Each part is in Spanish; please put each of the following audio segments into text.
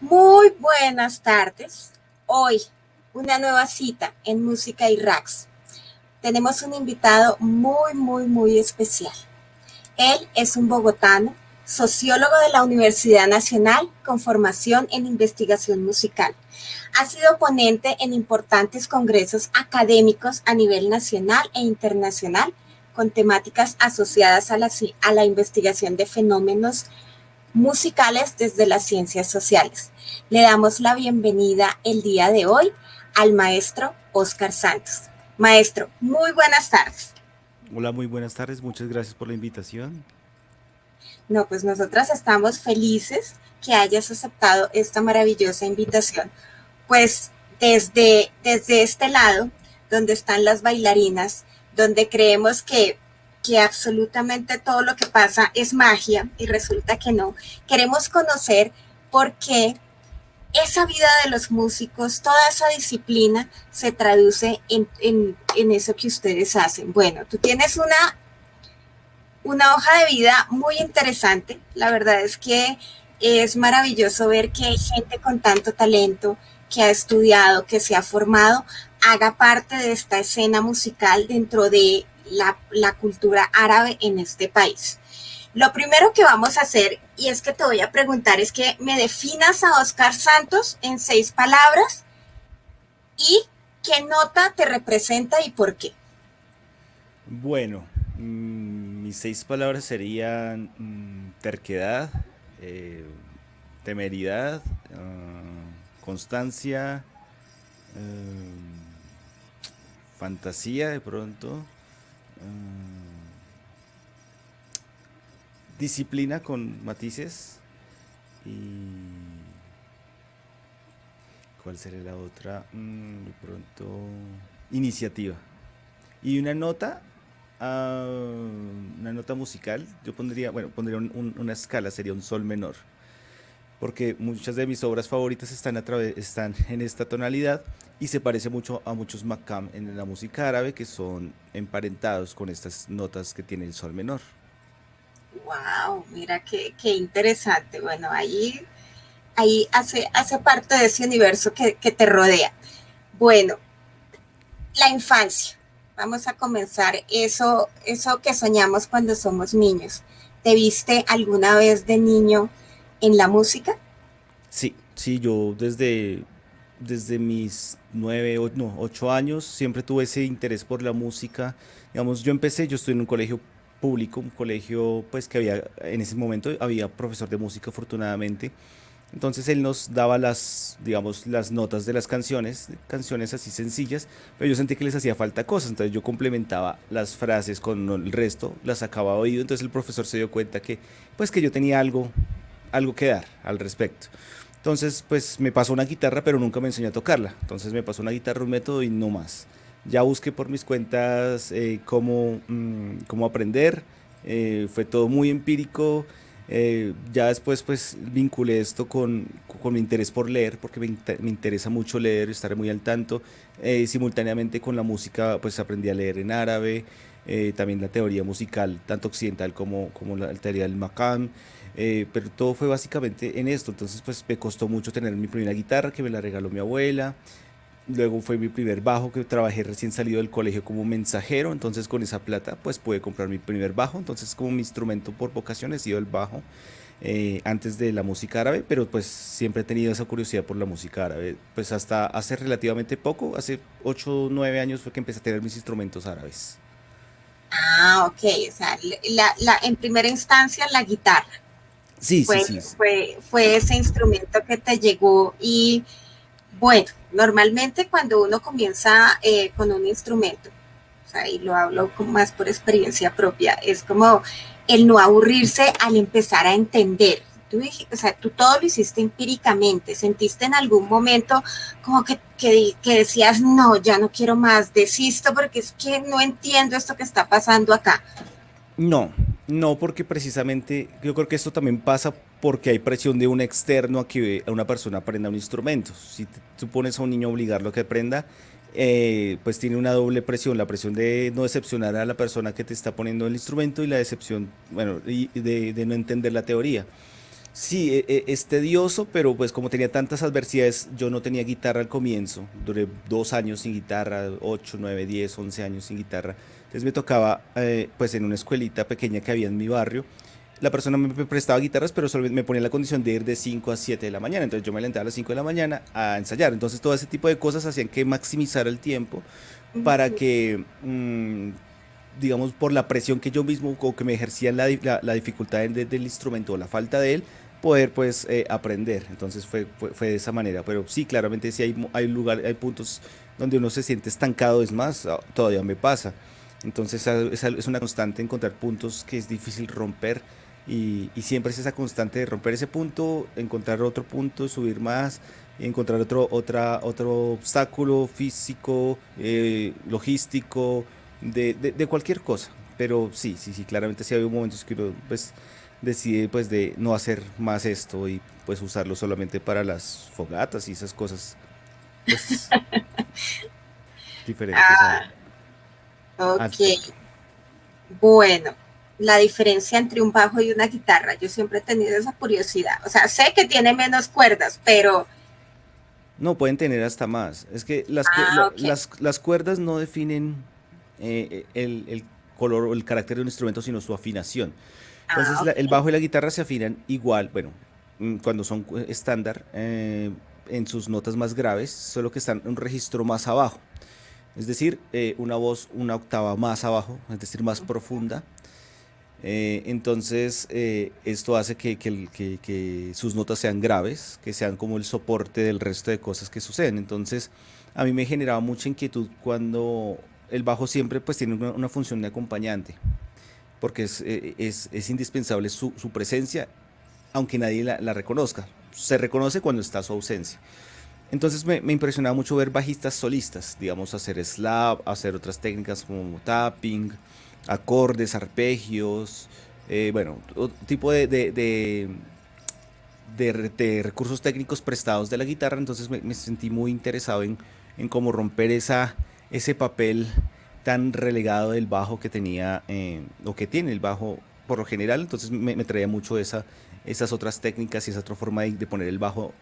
Muy buenas tardes. Hoy, una nueva cita en Música y Racks. Tenemos un invitado muy especial. Él es un bogotano, sociólogo de la Universidad Nacional con formación en investigación musical. Ha sido ponente en importantes congresos académicos a nivel nacional e internacional con temáticas asociadas a la investigación de fenómenos musicales desde las ciencias sociales. Le damos la bienvenida el día de hoy al maestro Oscar Santos. Maestro, muy buenas tardes. Hola, muy buenas tardes. Muchas gracias por la invitación. No, pues nosotras estamos felices que hayas aceptado esta maravillosa invitación. Pues desde este lado, donde están las bailarinas, donde creemos que absolutamente todo lo que pasa es magia y resulta que no, queremos conocer por qué esa vida de los músicos, toda esa disciplina se traduce en eso que ustedes hacen. Bueno, tú tienes una hoja de vida muy interesante. La verdad es que es maravilloso ver que gente con tanto talento, que ha estudiado, que se ha formado, haga parte de esta escena musical dentro de la cultura árabe en este país. Lo primero que vamos a hacer, y es que te voy a preguntar, es que me definas a Oscar Santos en 6 palabras y qué nota te representa y por qué. Bueno, mis 6 palabras serían terquedad, eh, temeridad, constancia, em, fantasía de pronto, em, disciplina con matices y ¿cuál sería la otra? De pronto, iniciativa. Y una nota musical, yo pondría, bueno, pondría una escala, sería un sol menor, porque muchas de mis obras favoritas están en esta tonalidad y se parece mucho a muchos makam en la música árabe que son emparentados con estas notas que tiene el sol menor. Wow, mira qué interesante. Bueno, ahí hace parte de ese universo que te rodea. Bueno, la infancia. Vamos a comenzar eso que soñamos cuando somos niños. ¿Te viste alguna vez de niño en la música? Sí, sí, yo desde mis 8 años siempre tuve ese interés por la música. Digamos, yo estoy en un colegio público, un colegio pues que había, en ese momento había profesor de música afortunadamente. Entonces él nos daba digamos, las notas de las canciones así sencillas, pero yo sentí que les hacía falta cosas, entonces yo complementaba las frases con el resto, las sacaba a oído, entonces el profesor se dio cuenta pues que yo tenía algo que dar al respecto. Entonces, pues me pasó una guitarra, pero nunca me enseñó a tocarla. Entonces me pasó una guitarra, un método y no más. Ya busqué por mis cuentas cómo aprender. Fue todo muy empírico. Ya después, pues vinculé esto con mi interés por leer, porque me interesa mucho leer, estar muy al tanto. Simultáneamente con la música, pues aprendí a leer en árabe. También la teoría musical, tanto occidental como la teoría del Maqam. Pero todo fue básicamente en esto. Entonces, pues me costó mucho tener mi primera guitarra que me la regaló mi abuela. Luego fue mi primer bajo que trabajé recién salido del colegio como mensajero. Entonces, con esa plata, pues pude comprar mi primer bajo. Entonces, como mi instrumento por vocación ha sido el bajo antes de la música árabe. Pero pues siempre he tenido esa curiosidad por la música árabe. Pues hasta hace relativamente poco, hace 8 o 9 años fue que empecé a tener mis instrumentos árabes. Ah, ok. O sea, en primera instancia la guitarra Sí, sí, fue, sí. fue ese instrumento que te llegó y bueno, normalmente cuando uno comienza con un instrumento, o sea, y lo hablo más por experiencia propia, es como el no aburrirse al empezar a entender. O sea, tú todo lo hiciste empíricamente, sentiste en algún momento como que decías, no, ya no quiero más, desisto porque es que no entiendo esto que está pasando acá. No, no, porque precisamente yo creo que esto también pasa porque hay presión de un externo a que una persona aprenda un instrumento. Si tú pones a un niño a obligarlo a que aprenda, pues tiene una doble presión, la presión de no decepcionar a la persona que te está poniendo el instrumento y la decepción, bueno, y de no entender la teoría. Sí, es tedioso, pero pues como tenía tantas adversidades, yo no tenía guitarra al comienzo. Duré 2 años sin guitarra, 8, 9, 10, 11 años sin guitarra. Entonces me tocaba, pues en una escuelita pequeña que había en mi barrio. La persona me prestaba guitarras, pero solo me ponía la condición de ir de 5 a 7 de la mañana. Entonces yo me levantaba a las 5 de la mañana a ensayar. Entonces todo ese tipo de cosas hacían que maximizara el tiempo para Ujú. que, digamos, por la presión que yo mismo o que me ejercía la dificultad del instrumento o la falta de él, poder pues aprender. Entonces fue de esa manera. Pero sí, claramente sí hay lugar, hay puntos donde uno se siente estancado. Es más, todavía me pasa. Entonces es una constante encontrar puntos que es difícil romper y siempre es esa constante de romper ese punto, encontrar otro punto, subir más, encontrar otro obstáculo físico, logístico, de cualquier cosa. Pero sí, sí, sí, claramente sí hay momentos que uno pues decide pues de no hacer más esto y pues usarlo solamente para las fogatas y esas cosas pues diferentes Ah, al ok. aspecto. Bueno, la diferencia entre un bajo y una guitarra. Yo siempre he tenido esa curiosidad. O sea, sé que tiene menos cuerdas, pero... No, pueden tener hasta más. Es que Ah, ok. las cuerdas no definen el color o el carácter de un instrumento, sino su afinación. Entonces, Ah, el ok. bajo y la guitarra se afinan igual, bueno, cuando son estándar, en sus notas más graves, solo que están un registro más abajo. Es decir, una voz una octava más abajo, es decir, más profunda. Entonces, esto hace que sus notas sean graves, que sean como el soporte del resto de cosas que suceden. Entonces, a mí me generaba mucha inquietud cuando el bajo siempre pues tiene una función de acompañante, porque es indispensable su presencia, aunque nadie la reconozca. Se reconoce cuando está su ausencia. Entonces me impresionaba mucho ver bajistas solistas, digamos, hacer slap, hacer otras técnicas como tapping, acordes, arpegios, bueno, tipo de recursos técnicos prestados de la guitarra. Entonces me sentí muy interesado en cómo romper ese papel tan relegado del bajo que tenía, o que tiene el bajo por lo general. Entonces me traía mucho esas otras técnicas y esa otra forma de poner el bajo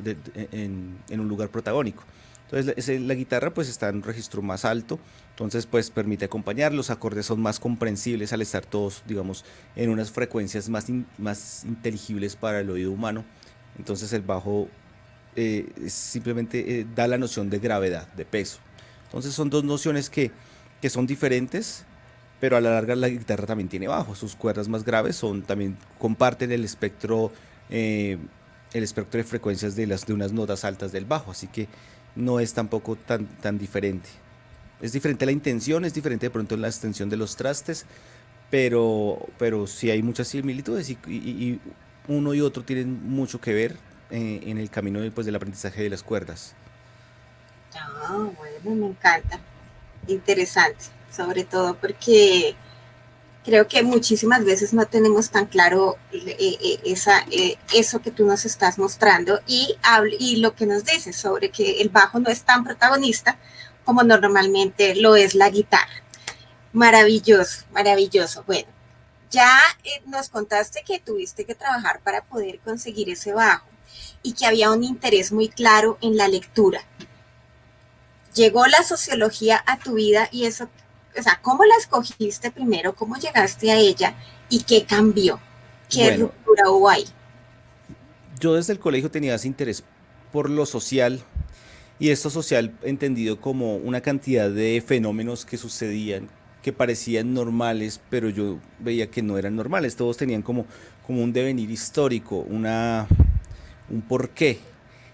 en un lugar protagónico. Entonces la guitarra pues está en un registro más alto, entonces pues permite acompañar, los acordes son más comprensibles al estar todos, digamos, en unas frecuencias más inteligibles para el oído humano. Entonces el bajo simplemente da la noción de gravedad, de peso. Entonces son dos nociones que son diferentes, pero a la larga la guitarra también tiene bajo. Sus cuerdas más graves también comparten eh, el espectro de frecuencias de unas notas altas del bajo, así que no es tampoco tan diferente. Es diferente la intención, es diferente de pronto la extensión de los trastes, pero sí hay muchas similitudes y uno y otro tienen mucho que ver en el camino pues, del aprendizaje de las cuerdas. Ah, bueno, me encanta. Interesante. Sobre todo porque creo que muchísimas veces no tenemos tan claro eso que tú nos estás mostrando y lo que nos dices sobre que el bajo no es tan protagonista como normalmente lo es la guitarra. Maravilloso, maravilloso. Bueno, ya nos contaste que tuviste que trabajar para poder conseguir ese bajo y que había un interés muy claro en la lectura. Llegó la sociología a tu vida y eso, o sea, ¿cómo la escogiste primero? ¿Cómo llegaste a ella? ¿Y qué cambió? ¿Qué Bueno, ruptura hubo ahí? yo desde el colegio tenía ese interés por lo social y esto social entendido como una cantidad de fenómenos que sucedían que parecían normales, pero yo veía que no eran normales. Todos tenían como un devenir histórico, un porqué.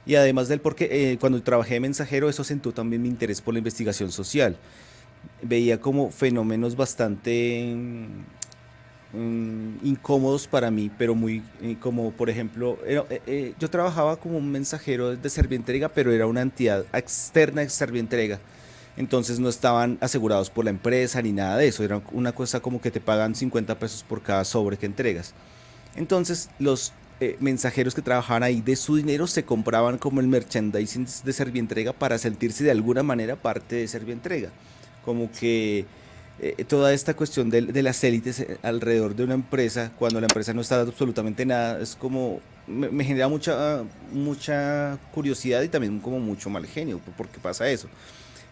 Y además del porqué, cuando trabajé de mensajero, eso acentuó también mi interés por la investigación social. Veía como fenómenos bastante incómodos para mí, pero muy como por ejemplo, yo trabajaba como un mensajero de Servientrega, pero era una entidad externa de Servientrega. Entonces no estaban asegurados por la empresa ni nada de eso. Era una cosa como que te pagan 50 pesos por cada sobre que entregas. Entonces los mensajeros que trabajaban ahí de su dinero se compraban como el merchandising de Servientrega para sentirse de alguna manera parte de Servientrega. Como que toda esta cuestión de las élites alrededor de una empresa, cuando la empresa no está dando absolutamente nada, es como me genera mucha curiosidad y también como mucho mal genio, ¿por qué pasa eso?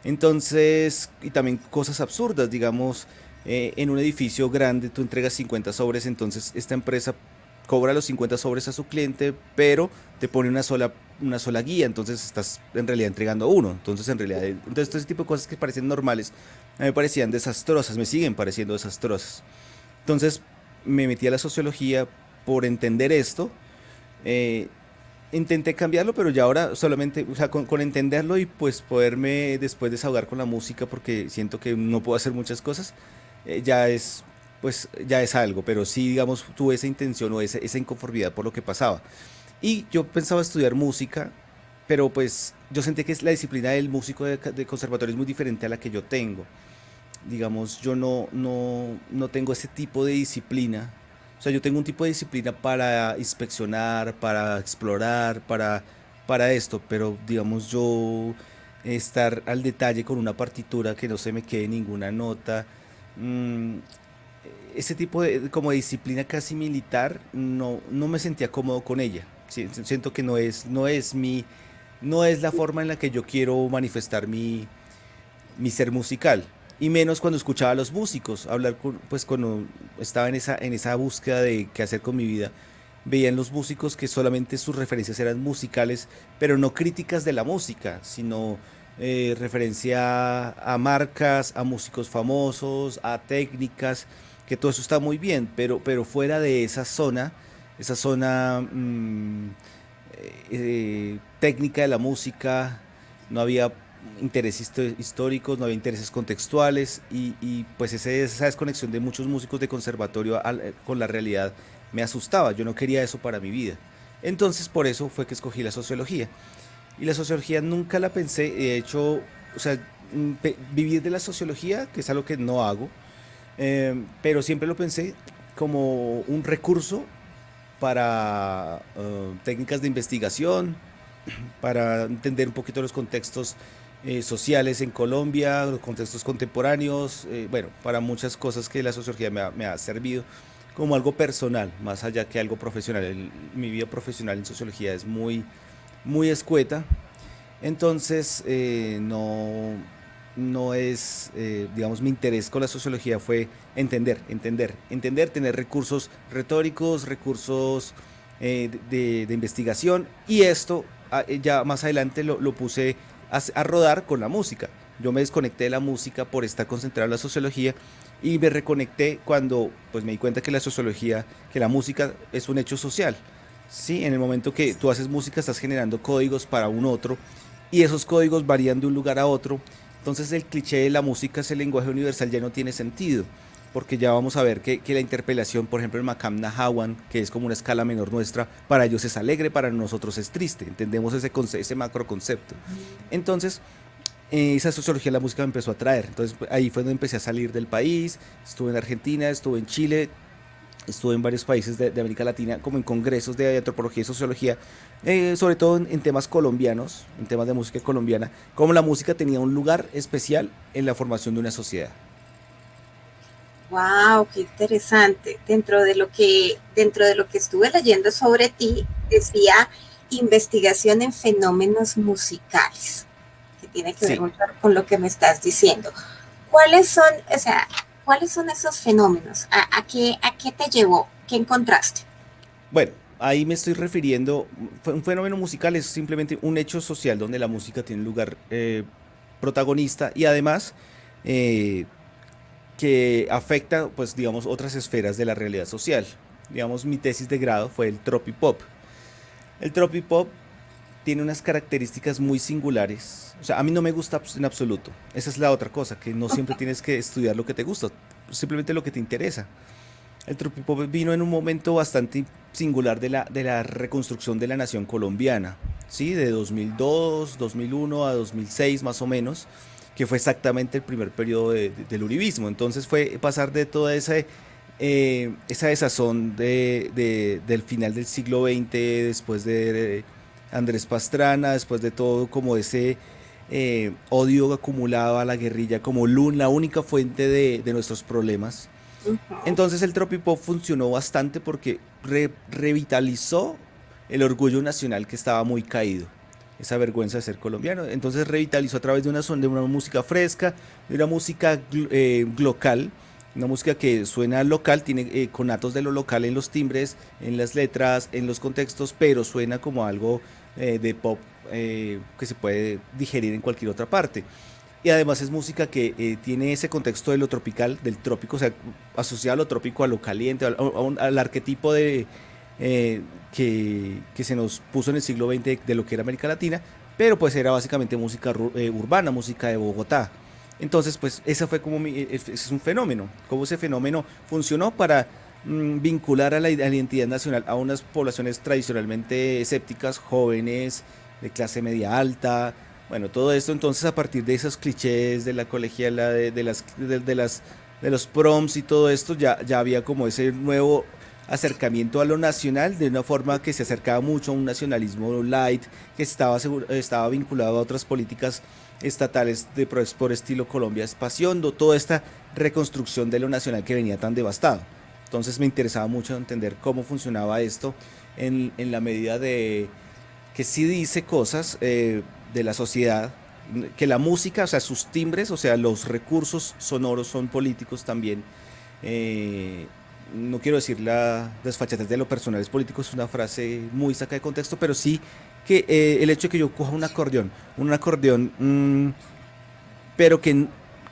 Entonces, y también cosas absurdas, digamos, en un edificio grande tú entregas 50 sobres, entonces esta empresa cobra los 50 sobres a su cliente, pero te pone una sola guía, entonces estás en realidad entregando uno. Entonces, en realidad, entonces todo ese tipo de cosas que parecen normales, a mí me parecían desastrosas, me siguen pareciendo desastrosas. Entonces, me metí a la sociología por entender esto. eh, Intenté cambiarlo, pero ya ahora solamente, o sea, con entenderlo y pues poderme después desahogar con la música porque siento que no puedo hacer muchas cosas, ya es, pues ya es algo, pero sí, digamos, tuve esa intención o esa inconformidad por lo que pasaba. Y yo pensaba estudiar música, pero pues yo sentí que es la disciplina del músico de conservatorio es muy diferente a la que yo tengo. Digamos, yo no tengo ese tipo de disciplina. O sea, yo tengo un tipo de disciplina para inspeccionar, para explorar, para esto, pero digamos yo estar al detalle con una partitura que no se me quede ninguna nota, mm, ese tipo de como de disciplina casi militar, no me sentía cómodo con ella. Siento que no es la forma en la que yo quiero manifestar mi ser musical. Y menos cuando escuchaba a los músicos, hablar pues cuando estaba en esa búsqueda de qué hacer con mi vida, veían los músicos que solamente sus referencias eran musicales, pero no críticas de la música, sino referencia a marcas, a músicos famosos, a técnicas, que todo eso está muy bien, pero fuera de esa zona técnica de la música, no había intereses históricos, no había intereses contextuales pues esa desconexión de muchos músicos de conservatorio con la realidad me asustaba, yo no quería eso para mi vida. Entonces por eso fue que escogí la sociología. Y la sociología nunca la pensé, de hecho, o sea, vivir de la sociología, que es algo que no hago, pero siempre lo pensé como un recurso para técnicas de investigación, para entender un poquito los contextos sociales en Colombia, los contextos contemporáneos, bueno, para muchas cosas que la sociología me ha servido como algo personal, más allá que algo profesional. Mi vida profesional en sociología es muy escueta, entonces no es, digamos, mi interés con la sociología fue entender, tener recursos retóricos, recursos de investigación y esto ya más adelante lo puse a rodar con la música. Yo me desconecté de la música por estar concentrado en la sociología y me reconecté cuando pues me di cuenta que la sociología, que la música es un hecho social. Sí, en el momento que tú haces música estás generando códigos para un otro y esos códigos varían de un lugar a otro. Entonces el cliché de la música es el lenguaje universal ya no tiene sentido, porque ya vamos a ver que la interpelación, por ejemplo, en Makam Nahawan, que es como una escala menor nuestra, para ellos es alegre, para nosotros es triste. Entendemos ese macro concepto. Entonces, esa sociología de la música me empezó a atraer. Entonces ahí fue donde empecé a salir del país. Estuve en Argentina, estuve en Chile, estuve en varios países de América Latina, como en congresos de antropología y sociología, sobre todo en temas colombianos, en temas de música colombiana, como la música tenía un lugar especial en la formación de una sociedad. Wow, qué interesante. Dentro de lo que estuve leyendo sobre ti, decía investigación en fenómenos musicales, que tiene que ver Sí, mucho con lo que me estás diciendo. ¿Cuáles son, o sea, cuáles son esos fenómenos? A qué te llevó? ¿Qué encontraste? bueno, ahí me estoy refiriendo, un fenómeno musical es simplemente un hecho social donde la música tiene un lugar protagonista y además eh, que afecta, pues digamos, otras esferas de la realidad social. Digamos, mi tesis de grado fue el tropipop. El tropipop tiene unas características muy singulares. O sea, a mí no me gusta en absoluto. Esa es la otra cosa, que no siempre tienes que estudiar lo que te gusta, simplemente lo que te interesa. El tropipop vino en un momento bastante singular de la reconstrucción de la nación colombiana, ¿sí? De 2002, 2001 a 2006 más o menos, que fue exactamente el primer periodo del uribismo. Entonces fue pasar de toda esa desazón del final del siglo XX, después de Andrés Pastrana, después de todo como ese odio acumulado a la guerrilla como la única fuente de nuestros problemas. Uh -huh. Entonces el tropipop funcionó bastante porque revitalizó el orgullo nacional que estaba muy caído, esa vergüenza de ser colombiano. Entonces revitalizó a través de de una música fresca, de una música local, una música que suena local, tiene conatos de lo local en los timbres, en las letras, en los contextos, pero suena como algo de pop que se puede digerir en cualquier otra parte. Y además es música que tiene ese contexto de lo tropical, del trópico, o sea, asociado a lo trópico, a lo caliente, al arquetipo que se nos puso en el siglo XX de lo que era América Latina, pero pues era básicamente música urbana, música de Bogotá. Entonces, pues ese fue como es un fenómeno, cómo ese fenómeno funcionó para vincular a la identidad nacional a unas poblaciones tradicionalmente escépticas, jóvenes, de clase media alta, bueno, todo esto entonces a partir de esos clichés de la colegiala, de los proms y todo esto, ya había como ese nuevo acercamiento a lo nacional de una forma que se acercaba mucho a un nacionalismo light, que estaba vinculado a otras políticas estatales por estilo Colombia Espaciondo, toda esta reconstrucción de lo nacional que venía tan devastado. Entonces me interesaba mucho entender cómo funcionaba esto en la medida de que sí dice cosas de la sociedad, que la música, o sea, sus timbres, o sea, los recursos sonoros son políticos también. Eh, no quiero decir la desfachatez de lo personal es político, es una frase muy sacada de contexto, pero sí que el hecho de que yo coja un acordeón, pero que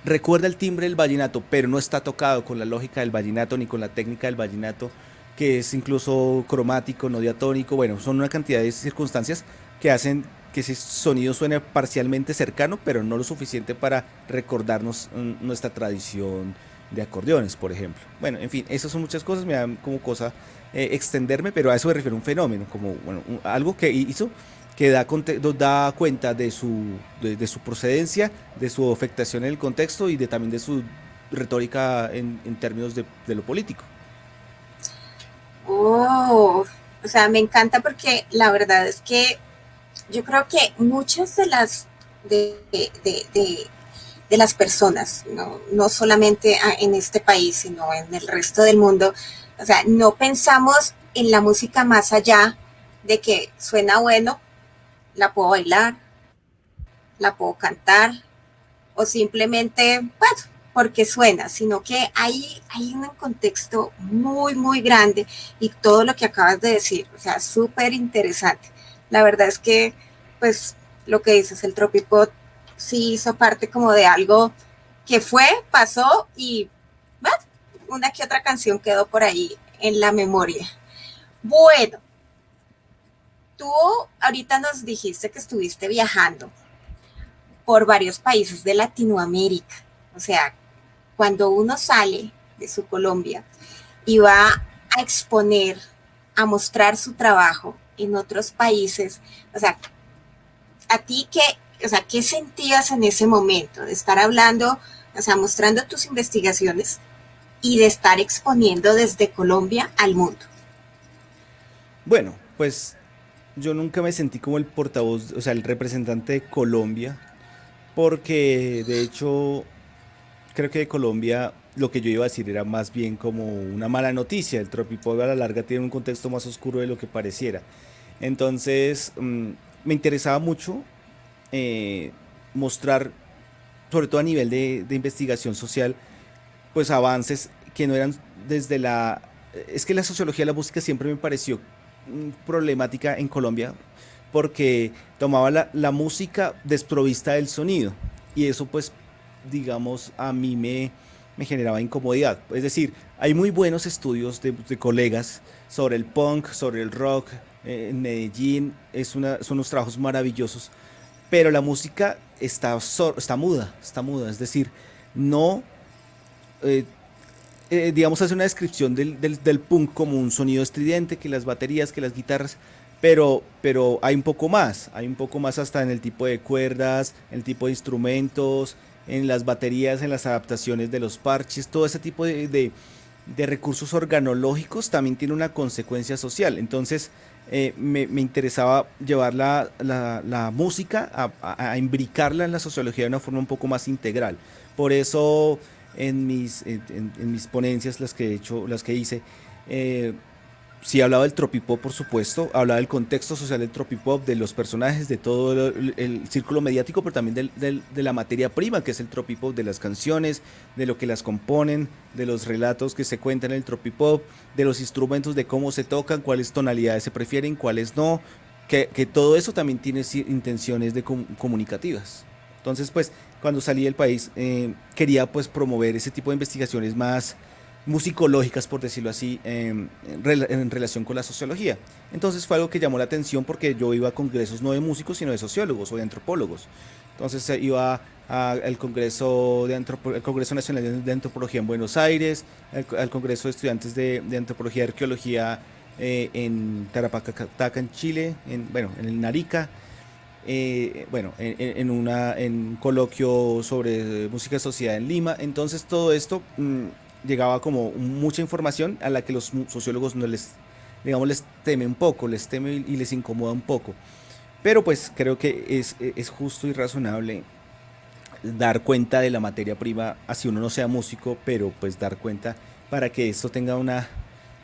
recuerda el timbre del vallenato, pero no está tocado con la lógica del vallenato ni con la técnica del vallenato, que es incluso cromático, no diatónico, bueno, son una cantidad de circunstancias que hacen que ese sonido suene parcialmente cercano, pero no lo suficiente para recordarnos nuestra tradición de acordeones, por ejemplo. Bueno, en fin, esas son muchas cosas, me dan como cosa extenderme, pero a eso me refiero un fenómeno, como bueno, algo que hizo que da cuenta de su procedencia, de su afectación en el contexto y también de su retórica en términos de lo político. Oh, o sea, me encanta porque la verdad es que yo creo que muchas de de las personas, no solamente en este país, sino en el resto del mundo, o sea, no pensamos en la música más allá de que suena bueno, la puedo bailar, la puedo cantar, o simplemente, bueno, porque suena, sino que hay un contexto muy, muy grande y todo lo que acabas de decir, o sea, súper interesante. La verdad es que, pues, lo que dices, el Tropipop sí hizo parte como de algo que fue, pasó y, bueno, una que otra canción quedó por ahí en la memoria. Bueno, tú ahorita nos dijiste que estuviste viajando por varios países de Latinoamérica. O sea, cuando uno sale de su Colombia y va a exponer, a mostrar su trabajo en otros países, o sea, a ti qué, o sea, ¿qué sentías en ese momento de estar hablando, o sea, mostrando tus investigaciones y de estar exponiendo desde Colombia al mundo? Bueno, pues yo nunca me sentí como el portavoz, o sea, el representante de Colombia, porque de hecho creo que de Colombia lo que yo iba a decir era más bien como una mala noticia. El Tropipov a la larga tiene un contexto más oscuro de lo que pareciera. Entonces, me interesaba mucho eh, mostrar, sobre todo a nivel de investigación social, pues avances que no eran desde la... Es que la sociología de la música siempre me pareció problemática en Colombia porque tomaba la música desprovista del sonido y eso pues digamos a mí me generaba incomodidad. Es decir, hay muy buenos estudios de colegas sobre el punk, sobre el rock en Medellín, son unos trabajos maravillosos, pero la música está muda, es decir, no eh, digamos, hace una descripción del punk como un sonido estridente, que las baterías, que las guitarras, pero hay un poco más hasta en el tipo de cuerdas, en el tipo de instrumentos, en las baterías, en las adaptaciones de los parches, todo ese tipo de recursos organológicos también tiene una consecuencia social. Entonces, me interesaba llevar la música a imbricarla en la sociología de una forma un poco más integral. Por eso en mis ponencias, las que he hecho, las que hice, eh, Sí, hablaba del tropipop, por supuesto, hablaba del contexto social del tropipop, de los personajes, de todo el círculo mediático, pero también de la materia prima que es el tropipop, de las canciones, de lo que las componen, de los relatos que se cuentan en el tropipop, de los instrumentos, de cómo se tocan, cuáles tonalidades se prefieren, cuáles no, que todo eso también tiene intenciones de comunicativas. Entonces, pues, cuando salí del país, quería pues promover ese tipo de investigaciones más musicológicas, por decirlo así, en relación con la sociología. Entonces fue algo que llamó la atención porque yo iba a congresos no de músicos, sino de sociólogos o de antropólogos. Entonces iba al Congreso, el Congreso Nacional de Antropología en Buenos Aires, al Congreso de Estudiantes de Antropología y Arqueología en Tarapacá, en Chile, bueno, en el Narica, bueno, en un coloquio sobre música y sociedad en Lima. Entonces todo esto llegaba como mucha información a la que los sociólogos no les, digamos, les teme un poco, les teme y les incomoda un poco. Pero pues creo que es justo y razonable dar cuenta de la materia prima, así uno no sea músico, pero pues dar cuenta para que esto tenga una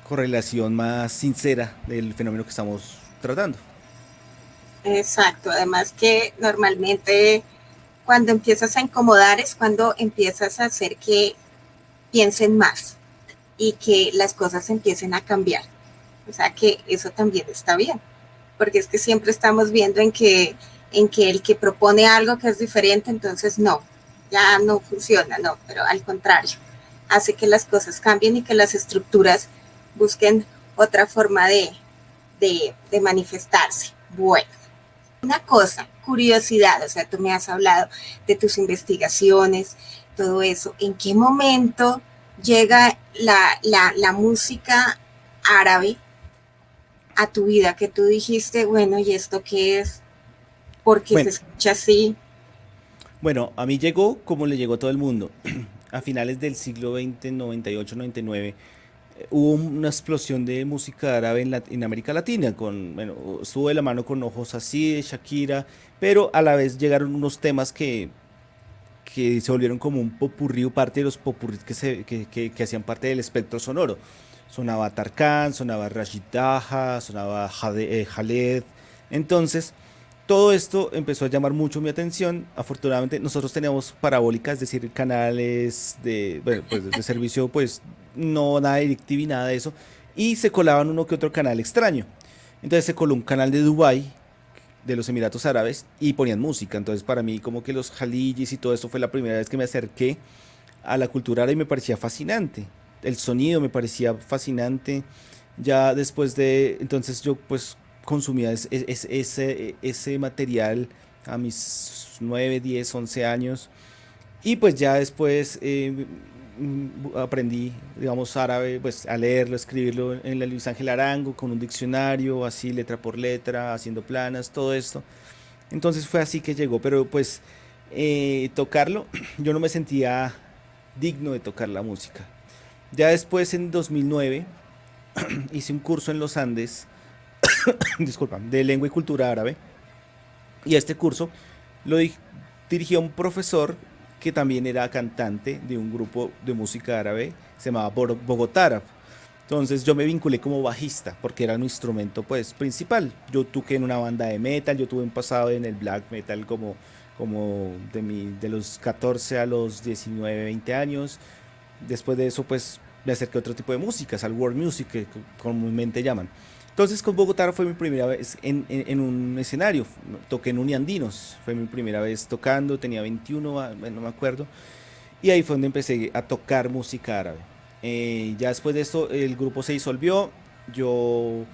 correlación más sincera del fenómeno que estamos tratando. Exacto, además que normalmente cuando empiezas a incomodar es cuando empiezas a hacer que piensen más y que las cosas empiecen a cambiar. O sea que eso también está bien, porque es que siempre estamos viendo en que el que propone algo que es diferente, entonces no, ya no funciona, no, pero al contrario, hace que las cosas cambien y que las estructuras busquen otra forma de manifestarse. Bueno, una cosa, curiosidad, o sea, tú me has hablado de tus investigaciones, todo eso. ¿En qué momento llega la música árabe a tu vida? Que tú dijiste, bueno, ¿y esto qué es? ¿Por qué se Bueno, escucha así? bueno, a mí llegó como le llegó a todo el mundo. A finales del siglo XX, 98, 99, hubo una explosión de música árabe en América Latina, bueno, estuvo de la mano con Ojos Así, de Shakira, pero a la vez llegaron unos temas que se volvieron como un popurrí, parte de los popurrí que hacían parte del espectro sonoro. Sonaba Tarkan, sonaba Rashid Taha, sonaba Khaled. Entonces, todo esto empezó a llamar mucho mi atención. Afortunadamente, nosotros teníamos parabólicas, es decir, canales bueno, pues, de servicio, pues no nada de DirecTV, nada de eso. Y se colaban uno que otro canal extraño. Entonces se coló un canal de Dubai de los Emiratos Árabes y ponían música. Entonces para mí como que los Jalijis y todo esto fue la primera vez que me acerqué a la cultura árabe y me parecía fascinante. El sonido me parecía fascinante. Ya después de, entonces yo pues consumía ese material a mis 9 10 11 años y pues ya después aprendí, digamos, árabe, pues a leerlo, escribirlo en la Luis Ángel Arango, con un diccionario, así letra por letra, haciendo planas, todo esto. Entonces fue así que llegó, pero pues tocarlo, yo no me sentía digno de tocar la música. Ya después, en 2009, hice un curso en los Andes, disculpa, de lengua y cultura árabe, y este curso lo dirigió un profesor que también era cantante de un grupo de música árabe, se llamaba Bogotá Arab. Entonces yo me vinculé como bajista porque era un instrumento pues principal. Yo toqué en una banda de metal, yo tuve un pasado en el black metal como de los 14 a los 19 20 años. Después de eso pues me acerqué a otro tipo de músicas, al world music que comúnmente llaman. Entonces con Bogotá fue mi primera vez en un escenario, toqué en Uniandinos, fue mi primera vez tocando, tenía 21, bueno, no me acuerdo, y ahí fue donde empecé a tocar música árabe. Ya después de esto el grupo se disolvió, yo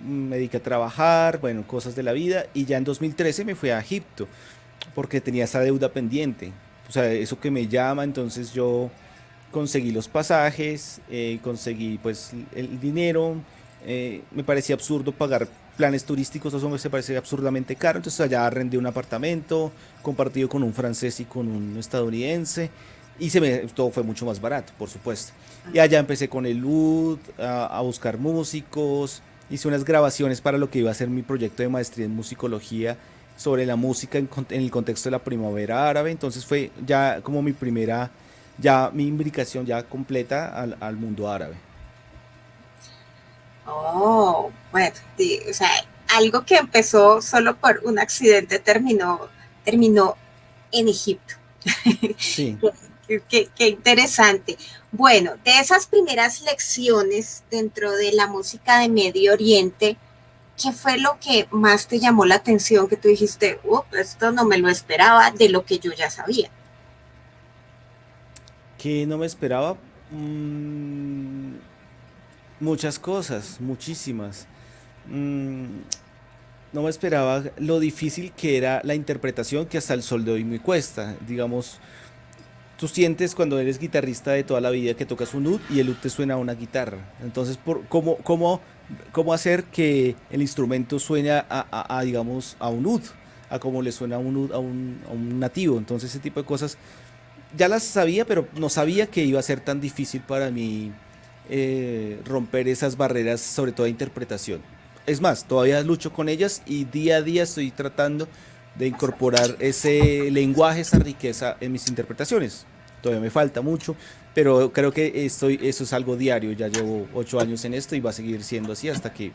me dediqué a trabajar, bueno, cosas de la vida, y ya en 2013 me fui a Egipto, porque tenía esa deuda pendiente, o sea, eso que me llama, entonces yo conseguí los pasajes, conseguí pues el dinero, me parecía absurdo pagar planes turísticos, eso me parecía absurdamente caro, entonces allá arrendé un apartamento compartido con un francés y con un estadounidense y todo fue mucho más barato, por supuesto. Y allá empecé con el oud, a buscar músicos, hice unas grabaciones para lo que iba a ser mi proyecto de maestría en musicología sobre la música en el contexto de la primavera árabe, entonces fue ya como ya mi imbricación ya completa al mundo árabe. Oh, bueno, sí, o sea, algo que empezó solo por un accidente terminó en Egipto. Sí. Qué interesante. Bueno, de esas primeras lecciones dentro de la música de Medio Oriente, ¿qué fue lo que más te llamó la atención? Que tú dijiste, esto no me lo esperaba de lo que yo ya sabía. Que no me esperaba. Mm, muchas cosas, muchísimas. Mm, no me esperaba lo difícil que era la interpretación que hasta el sol de hoy me cuesta. Digamos, tú sientes cuando eres guitarrista de toda la vida que tocas un ud y el ud te suena a una guitarra. Entonces, ¿cómo hacer que el instrumento suene digamos, a un ud? A como le suena a un ud a un nativo. Entonces, ese tipo de cosas ya las sabía, pero no sabía que iba a ser tan difícil para mí romper esas barreras, sobre todo de interpretación. Es más, todavía lucho con ellas y día a día estoy tratando de incorporar ese lenguaje, esa riqueza en mis interpretaciones. Todavía me falta mucho, pero creo que eso es algo diario. Ya llevo 8 años en esto y va a seguir siendo así hasta que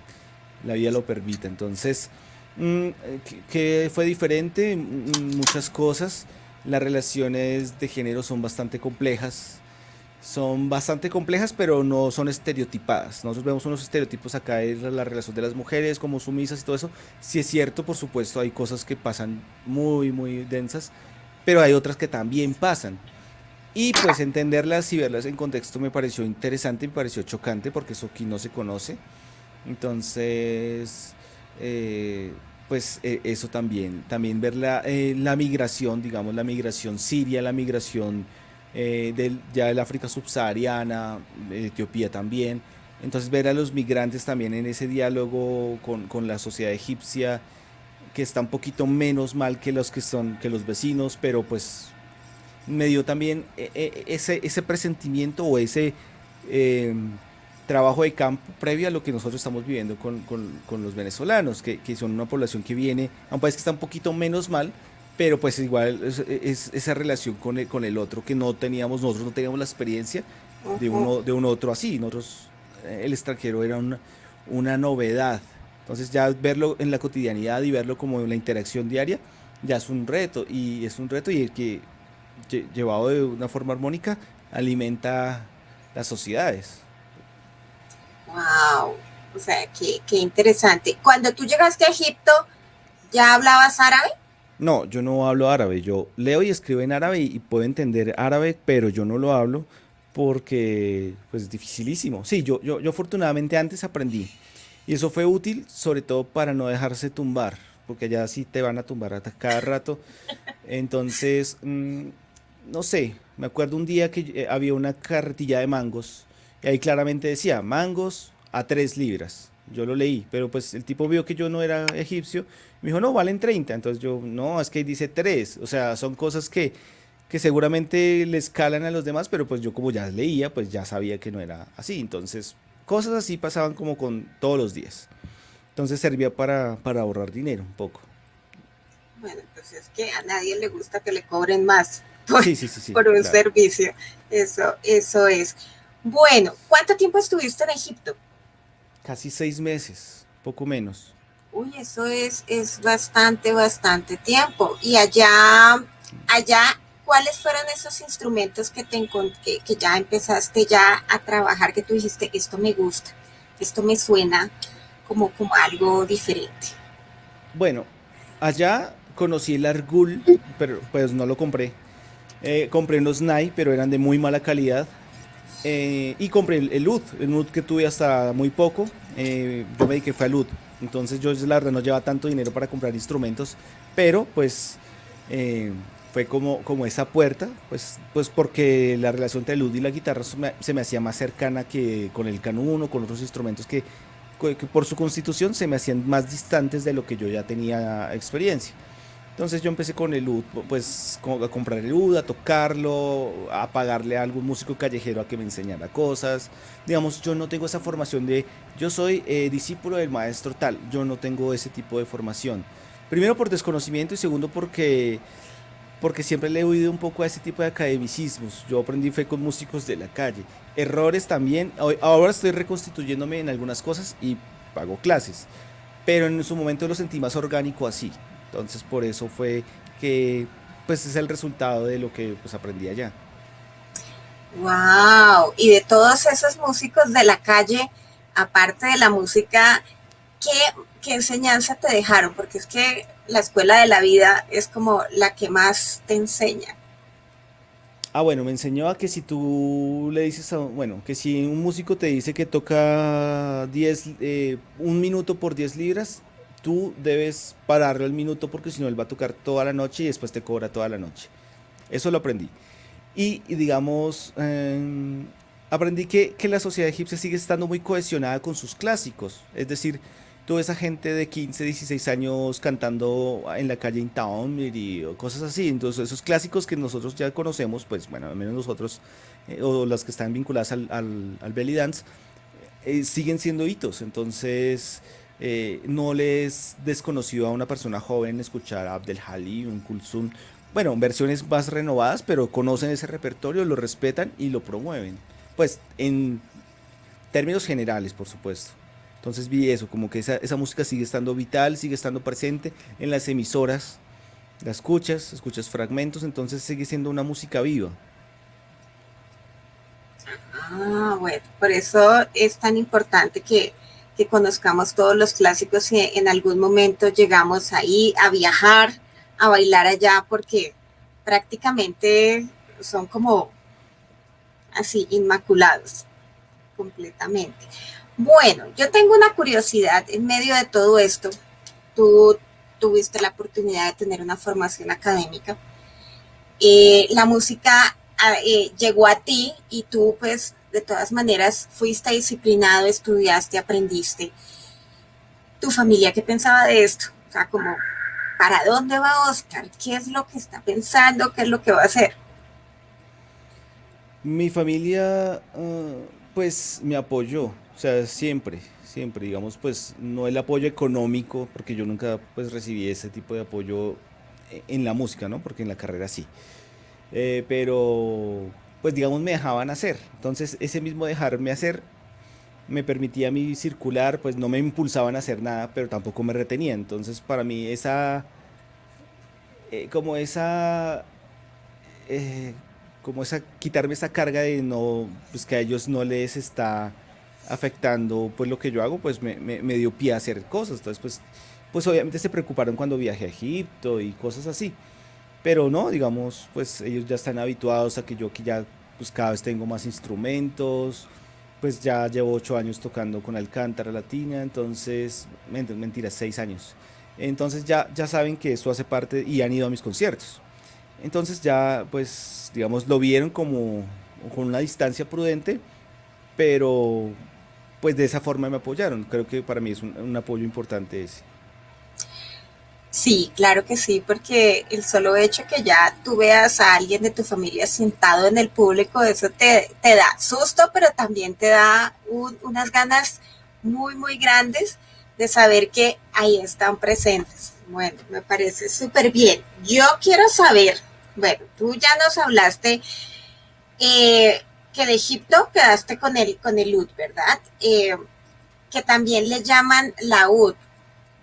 la vida lo permita. Entonces, que fue diferente, muchas cosas. Las relaciones de género son bastante complejas, pero no son estereotipadas. Nosotros vemos unos estereotipos acá de la relación de las mujeres como sumisas y todo eso. Sí es cierto, por supuesto, hay cosas que pasan muy, muy densas, pero hay otras que también pasan. Y pues entenderlas y verlas en contexto me pareció interesante, me pareció chocante porque eso aquí no se conoce. Entonces, pues eso también ver la migración, digamos, la migración siria, la migración ya del África subsahariana, Etiopía también. Entonces ver a los migrantes también en ese diálogo con la sociedad egipcia, que está un poquito menos mal que que los vecinos, pero pues me dio también ese presentimiento o ese eh, trabajo de campo previo a lo que nosotros estamos viviendo con los venezolanos, que son una población que viene a un país que está un poquito menos mal, pero pues igual es esa relación con el otro que nosotros no teníamos la experiencia Ujú. de un otro así, nosotros, el extranjero era una novedad. Entonces ya verlo en la cotidianidad y verlo como en la interacción diaria, ya es un reto, y es un reto y el que llevado de una forma armónica, alimenta las sociedades. Wow, o sea, qué interesante. Cuando tú llegaste a Egipto, ¿ya hablabas árabe? No, yo no hablo árabe, yo leo y escribo en árabe y puedo entender árabe, pero yo no lo hablo porque pues es dificilísimo. Sí, yo afortunadamente antes aprendí y eso fue útil sobre todo para no dejarse tumbar, porque allá sí te van a tumbar a cada rato. Entonces, no sé, me acuerdo un día que había una carretilla de mangos y ahí claramente decía mangos a 3 libras. Yo lo leí, pero pues el tipo vio que yo no era egipcio, me dijo, no, valen 30. Entonces yo, no, es que ahí dice 3. O sea, son cosas que seguramente le escalan a los demás, pero pues yo como ya leía, pues ya sabía que no era así. Entonces, cosas así pasaban como con todos los días. Entonces servía para ahorrar dinero un poco. Bueno, pues es que a nadie le gusta que le cobren más por, Sí, sí, sí, sí, por un claro. servicio. Eso es. Bueno, ¿cuánto tiempo estuviste en Egipto? Casi 6 meses, poco menos. Uy, es bastante tiempo. Y allá, ¿cuáles fueron esos instrumentos que ya empezaste ya a trabajar, que tú dijiste, esto me gusta, esto me suena como algo diferente? Bueno, allá conocí el Argul, pero pues no lo compré. Compré unos Nai, pero eran de muy mala calidad. Y compré el Ud que tuve hasta muy poco. Yo me dediqué fue al Ud. Entonces yo la verdad no llevaba tanto dinero para comprar instrumentos, pero pues eh, fue como esa puerta, pues porque la relación entre el Ud y la guitarra se me hacía más cercana que con el canon o con otros instrumentos que por su constitución se me hacían más distantes de lo que yo ya tenía experiencia. Entonces yo empecé con el ud, pues a comprar el ud, a tocarlo, a pagarle a algún músico callejero a que me enseñara cosas. Digamos, yo no tengo esa formación de, yo soy discípulo del maestro tal, yo no tengo ese tipo de formación. Primero por desconocimiento y segundo porque siempre le he oído un poco a ese tipo de academicismos. Yo aprendí fue con músicos de la calle. Errores también. Ahora estoy reconstituyéndome en algunas cosas y pago clases, pero en su momento lo sentí más orgánico así. Entonces por eso fue que pues es el resultado de lo que pues aprendí allá. Wow. Y de todos esos músicos de la calle, aparte de la música, ¿qué enseñanza te dejaron? Porque es que la escuela de la vida es como la que más te enseña. Ah, bueno, me enseñó a que si tú le dices a, bueno, que si un músico te dice que toca 10 un minuto por 10 libras, tú debes pararlo el minuto porque si no él va a tocar toda la noche y después te cobra toda la noche. Eso lo aprendí. Y digamos, aprendí que la sociedad egipcia sigue estando muy cohesionada con sus clásicos. Es decir, toda esa gente de 15 16 años cantando en la calle Intaomiri o cosas así. Entonces, esos clásicos que nosotros ya conocemos, pues bueno, al menos nosotros, o las que están vinculadas al belly dance, siguen siendo hitos. Entonces, no le es desconocido a una persona joven escuchar a Abdel Hali, un Kulsum. Bueno, versiones más renovadas, pero conocen ese repertorio, lo respetan y lo promueven. Pues en términos generales, por supuesto. Entonces vi eso, como que esa música sigue estando vital, sigue estando presente en las emisoras. La escuchas, escuchas fragmentos, entonces sigue siendo una música viva. Ah, bueno, por eso es tan importante que conozcamos todos los clásicos y en algún momento llegamos ahí a viajar, a bailar allá, porque prácticamente son como así, inmaculados, completamente. Bueno, yo tengo una curiosidad en medio de todo esto. Tú tuviste la oportunidad de tener una formación académica. La música llegó a ti y tú pues de todas maneras fuiste disciplinado, estudiaste, aprendiste. ¿Tu familia qué pensaba de esto? O sea, como, ¿para dónde va Oscar? ¿Qué es lo que está pensando? ¿Qué es lo que va a hacer? Mi familia, pues me apoyó, o sea, siempre, siempre, digamos, pues no el apoyo económico, porque yo nunca pues recibí ese tipo de apoyo en la música, ¿no? Porque en la carrera sí. Pero, pues digamos, me dejaban hacer. Entonces, ese mismo dejarme hacer me permitía a mí circular, pues no me impulsaban a hacer nada, pero tampoco me retenían. Entonces, para mí, como eh, quitarme esa carga de no, pues que a ellos no les está afectando, pues lo que yo hago, pues me dio pie a hacer cosas. Entonces, pues obviamente se preocuparon cuando viajé a Egipto y cosas así. Pero no, digamos, pues ellos ya están habituados a que yo que ya pues cada vez tengo más instrumentos, pues ya llevo 8 años tocando con Alcántara Latina, entonces, mentira, 6 años. Entonces ya saben que eso hace parte y han ido a mis conciertos. Entonces ya, pues, digamos, lo vieron como con una distancia prudente, pero pues de esa forma me apoyaron. Creo que para mí es un apoyo importante ese. Sí, claro que sí, porque el solo hecho que ya tú veas a alguien de tu familia sentado en el público, eso te da susto, pero también te da unas ganas muy, muy grandes de saber que ahí están presentes. Bueno, me parece súper bien. Yo quiero saber, bueno, tú ya nos hablaste que de Egipto quedaste con el UD, ¿verdad? Que también le llaman la UD.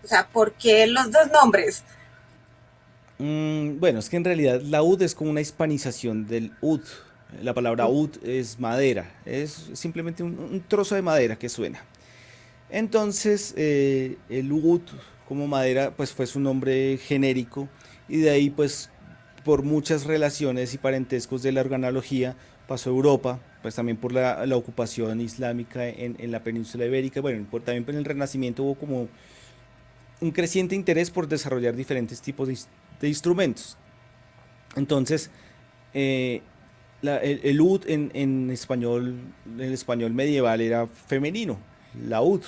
O sea, ¿por qué los dos nombres? Bueno, es que en realidad la ud es como una hispanización del ud. La palabra ud es madera, es simplemente un trozo de madera que suena. Entonces, el ud como madera, pues fue su nombre genérico y de ahí, pues, por muchas relaciones y parentescos de la organología, pasó a Europa, pues también por la ocupación islámica en la península ibérica, bueno, también en el Renacimiento hubo como un creciente interés por desarrollar diferentes tipos de instrumentos. Entonces, eh, el ud en español, el español medieval era femenino, la ud.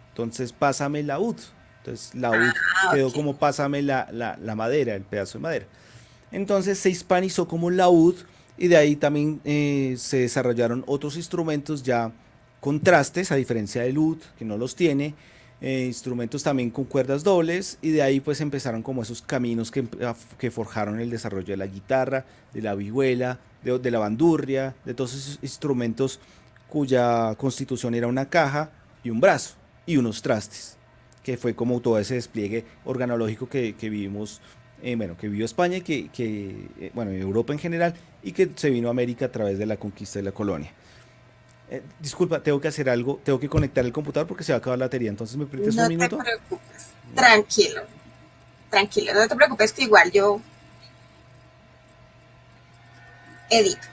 Entonces, pásame la ud. Entonces, la ud Ah, quedó ok. como pásame la madera, el pedazo de madera. Entonces, se hispanizó como laúd y de ahí también se desarrollaron otros instrumentos ya contrastes, a diferencia del ud, que no los tiene, instrumentos también con cuerdas dobles y de ahí pues empezaron como esos caminos que forjaron el desarrollo de la guitarra, de la vihuela, de la bandurria, de todos esos instrumentos cuya constitución era una caja y un brazo y unos trastes, que fue como todo ese despliegue organológico que vivimos, bueno, que vivió España y bueno, Europa en general y que se vino a América a través de la conquista de la colonia. Disculpa, tengo que hacer algo, tengo que conectar el computador porque se va a acabar la batería, entonces me prestas un No te minuto. preocupes, tranquilo, tranquilo, no te preocupes que igual yo edito.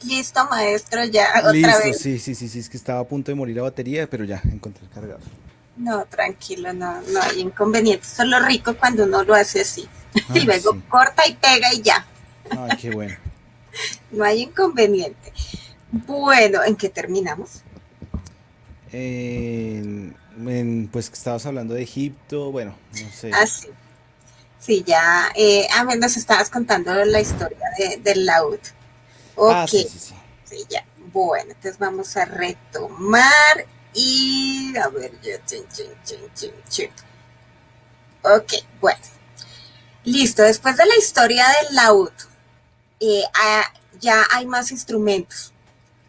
Listo, maestro, ya otra Listo, vez. sí, sí, sí, sí, es que estaba a punto de morir la batería, pero ya encontré el cargador. No, tranquilo, no, no hay inconveniente. Eso es lo rico cuando uno lo hace así. Y Ay, luego sí. corta y pega y ya. Ay, qué bueno. No hay inconveniente. Bueno, ¿en qué terminamos? Pues que estabas hablando de Egipto, bueno, no sé. Ah, sí. Sí, ya. Nos estabas contando la historia del laúd. Ah, Ok. sí, sí, sí. Sí, ya. Bueno, entonces vamos a retomar y a ver, yo. Ok, bueno. Listo. Después de la historia del laúd, ya hay más instrumentos.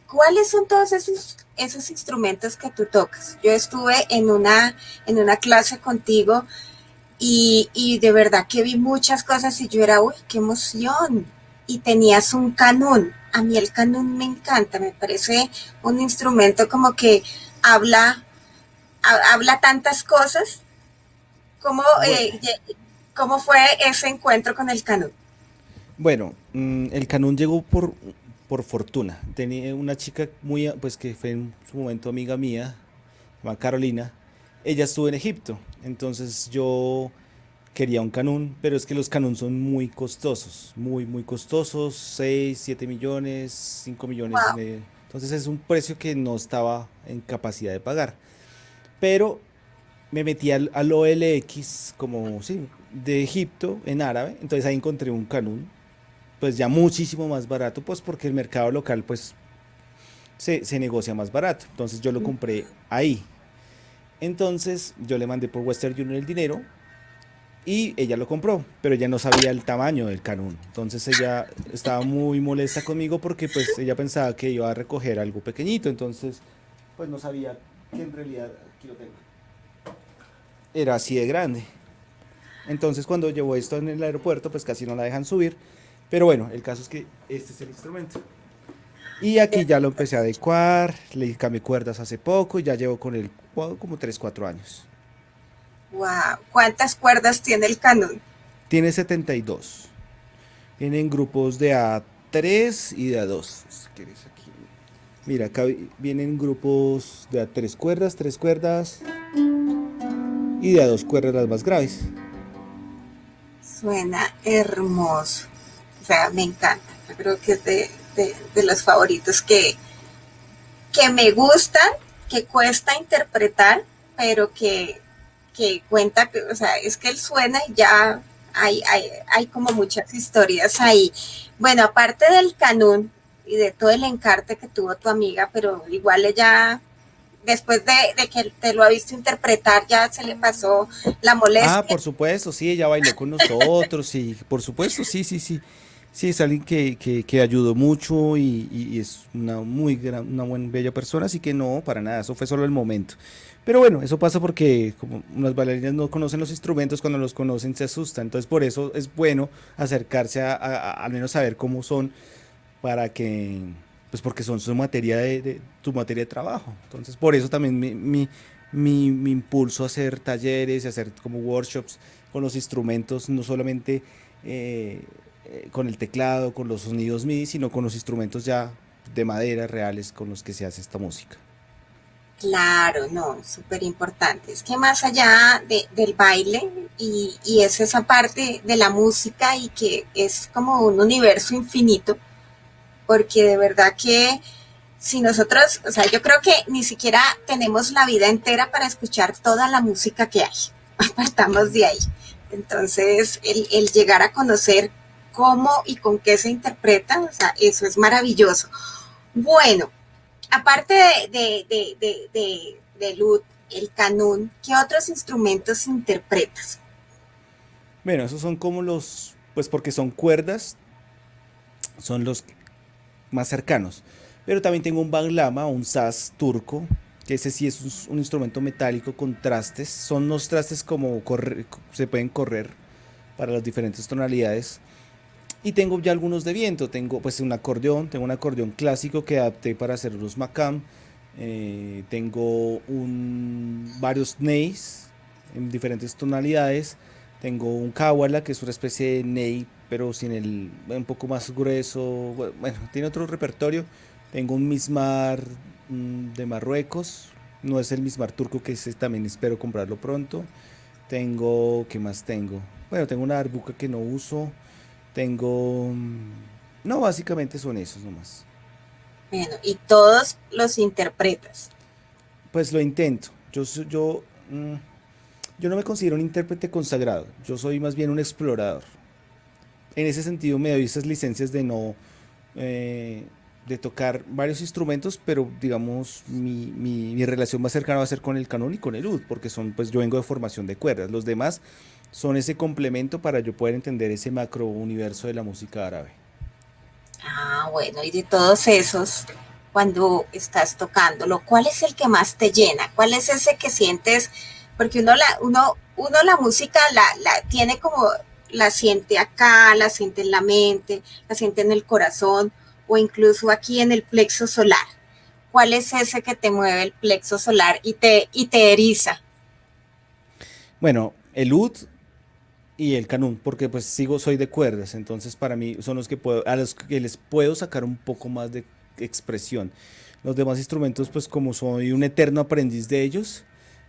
¿Cuáles son todos esos instrumentos que tú tocas? Yo estuve en una clase contigo y de verdad que vi muchas cosas y yo era, uy, qué emoción. Y tenías un canún. A mí el canún me encanta, me parece un instrumento como que habla, habla tantas cosas. ¿Cómo, Bueno, ¿Cómo fue ese encuentro con el canún? bueno, el canún llegó por fortuna. Tenía una chica muy, pues que fue en su momento amiga mía, se llama Carolina. Ella estuvo en Egipto, entonces yo quería un canún, pero es que los canún son muy costosos, muy costosos, 6 7 millones, 5 millones. Wow. Entonces es un precio que no estaba en capacidad de pagar. Pero me metí al OLX, como, sí, de Egipto, en árabe, entonces ahí encontré un canún, pues ya muchísimo más barato, pues porque el mercado local, pues, se negocia más barato. Entonces yo lo compré ahí. Entonces yo le mandé por Western Union el dinero y ella lo compró, pero ella no sabía el tamaño del canún. Entonces ella estaba muy molesta conmigo porque pues ella pensaba que iba a recoger algo pequeñito, entonces pues no sabía que en realidad, aquí lo tengo, era así de grande. Entonces cuando llevó esto en el aeropuerto, pues casi no la dejan subir. Pero bueno, el caso es que este es el instrumento. Y aquí ya lo empecé a adecuar, le cambié cuerdas hace poco y ya llevo con él como 3 4 años. Wow. ¿Cuántas cuerdas tiene el canún? Tiene 72. Vienen grupos de A3 y de A2. Si quieres aquí. Mira, acá vienen grupos de A3 cuerdas, 3 cuerdas y de A2 cuerdas las más graves. Suena hermoso. O sea, me encanta. Yo creo que es de los favoritos que me gustan, que cuesta interpretar, pero que cuenta, o sea, es que él suena y ya hay como muchas historias ahí. Bueno, aparte del canún y de todo el encarte que tuvo tu amiga, pero igual ella, después de que te lo ha visto interpretar, ya se le pasó la Ah, molestia. por supuesto, sí, ella bailó con nosotros y por supuesto, sí, sí, sí. Sí, es alguien que ayudó mucho y es una una buena, bella persona, así que no, para nada, eso fue solo el momento. Pero bueno, eso pasa porque como las bailarinas no conocen los instrumentos, cuando los conocen se asustan, entonces por eso es bueno acercarse al menos saber cómo son para que, pues porque son su materia tu materia de trabajo. Entonces por eso también mi impulso a hacer talleres, a hacer como workshops con los instrumentos, no solamente eh, con el teclado, con los sonidos MIDI, sino con los instrumentos ya de madera reales con los que se hace esta música. Claro, no, súper importante. Es que más allá del baile y es esa parte de la música y que es como un universo infinito, porque de verdad que si nosotros, o sea, yo creo que ni siquiera tenemos la vida entera para escuchar toda la música que hay. Apartamos de ahí. Entonces, el llegar a conocer cómo y con qué se interpreta, o sea, eso es maravilloso. Bueno, aparte del ud, el canún, ¿qué otros instrumentos interpretas? Bueno, esos son como los, pues porque son cuerdas, son los más cercanos. Pero también tengo un baglama, un saz turco, que ese sí es un instrumento metálico con trastes. Son unos trastes como se pueden correr para las diferentes tonalidades. Y tengo ya algunos de viento. Tengo pues tengo un acordeón clásico que adapté para hacer los macam. Tengo varios neys en diferentes tonalidades. Tengo un kawala, que es una especie de ney, pero sin un poco más grueso. Bueno, tiene otro repertorio. Tengo un mismar de Marruecos. No es el mismar turco, que ese también espero comprarlo pronto. ¿Qué más tengo? Bueno, tengo una arbuca que no uso. Tengo... No, básicamente son esos nomás. Bueno, y todos los interpretas. Pues lo intento. Yo no me considero un intérprete consagrado. Yo soy más bien un explorador. En ese sentido me doy esas licencias de no... eh, de tocar varios instrumentos, pero digamos mi relación más cercana va a ser con el canón y con el oud, porque son, pues yo vengo de formación de cuerdas. Los demás son ese complemento para yo poder entender ese macro universo de la música árabe. Ah, bueno, y de todos esos, cuando estás tocándolo, ¿cuál es el que más te llena? ¿Cuál es ese que sientes? Porque uno la música la tiene como, la siente acá, la siente en la mente, la siente en el corazón o incluso aquí en el plexo solar. ¿Cuál es ese que te mueve el plexo solar y te eriza? Bueno, el oud y el canún, porque pues soy de cuerdas, entonces para mí son los que puedo, a los que les puedo sacar un poco más de expresión. Los demás instrumentos, pues como soy un eterno aprendiz de ellos,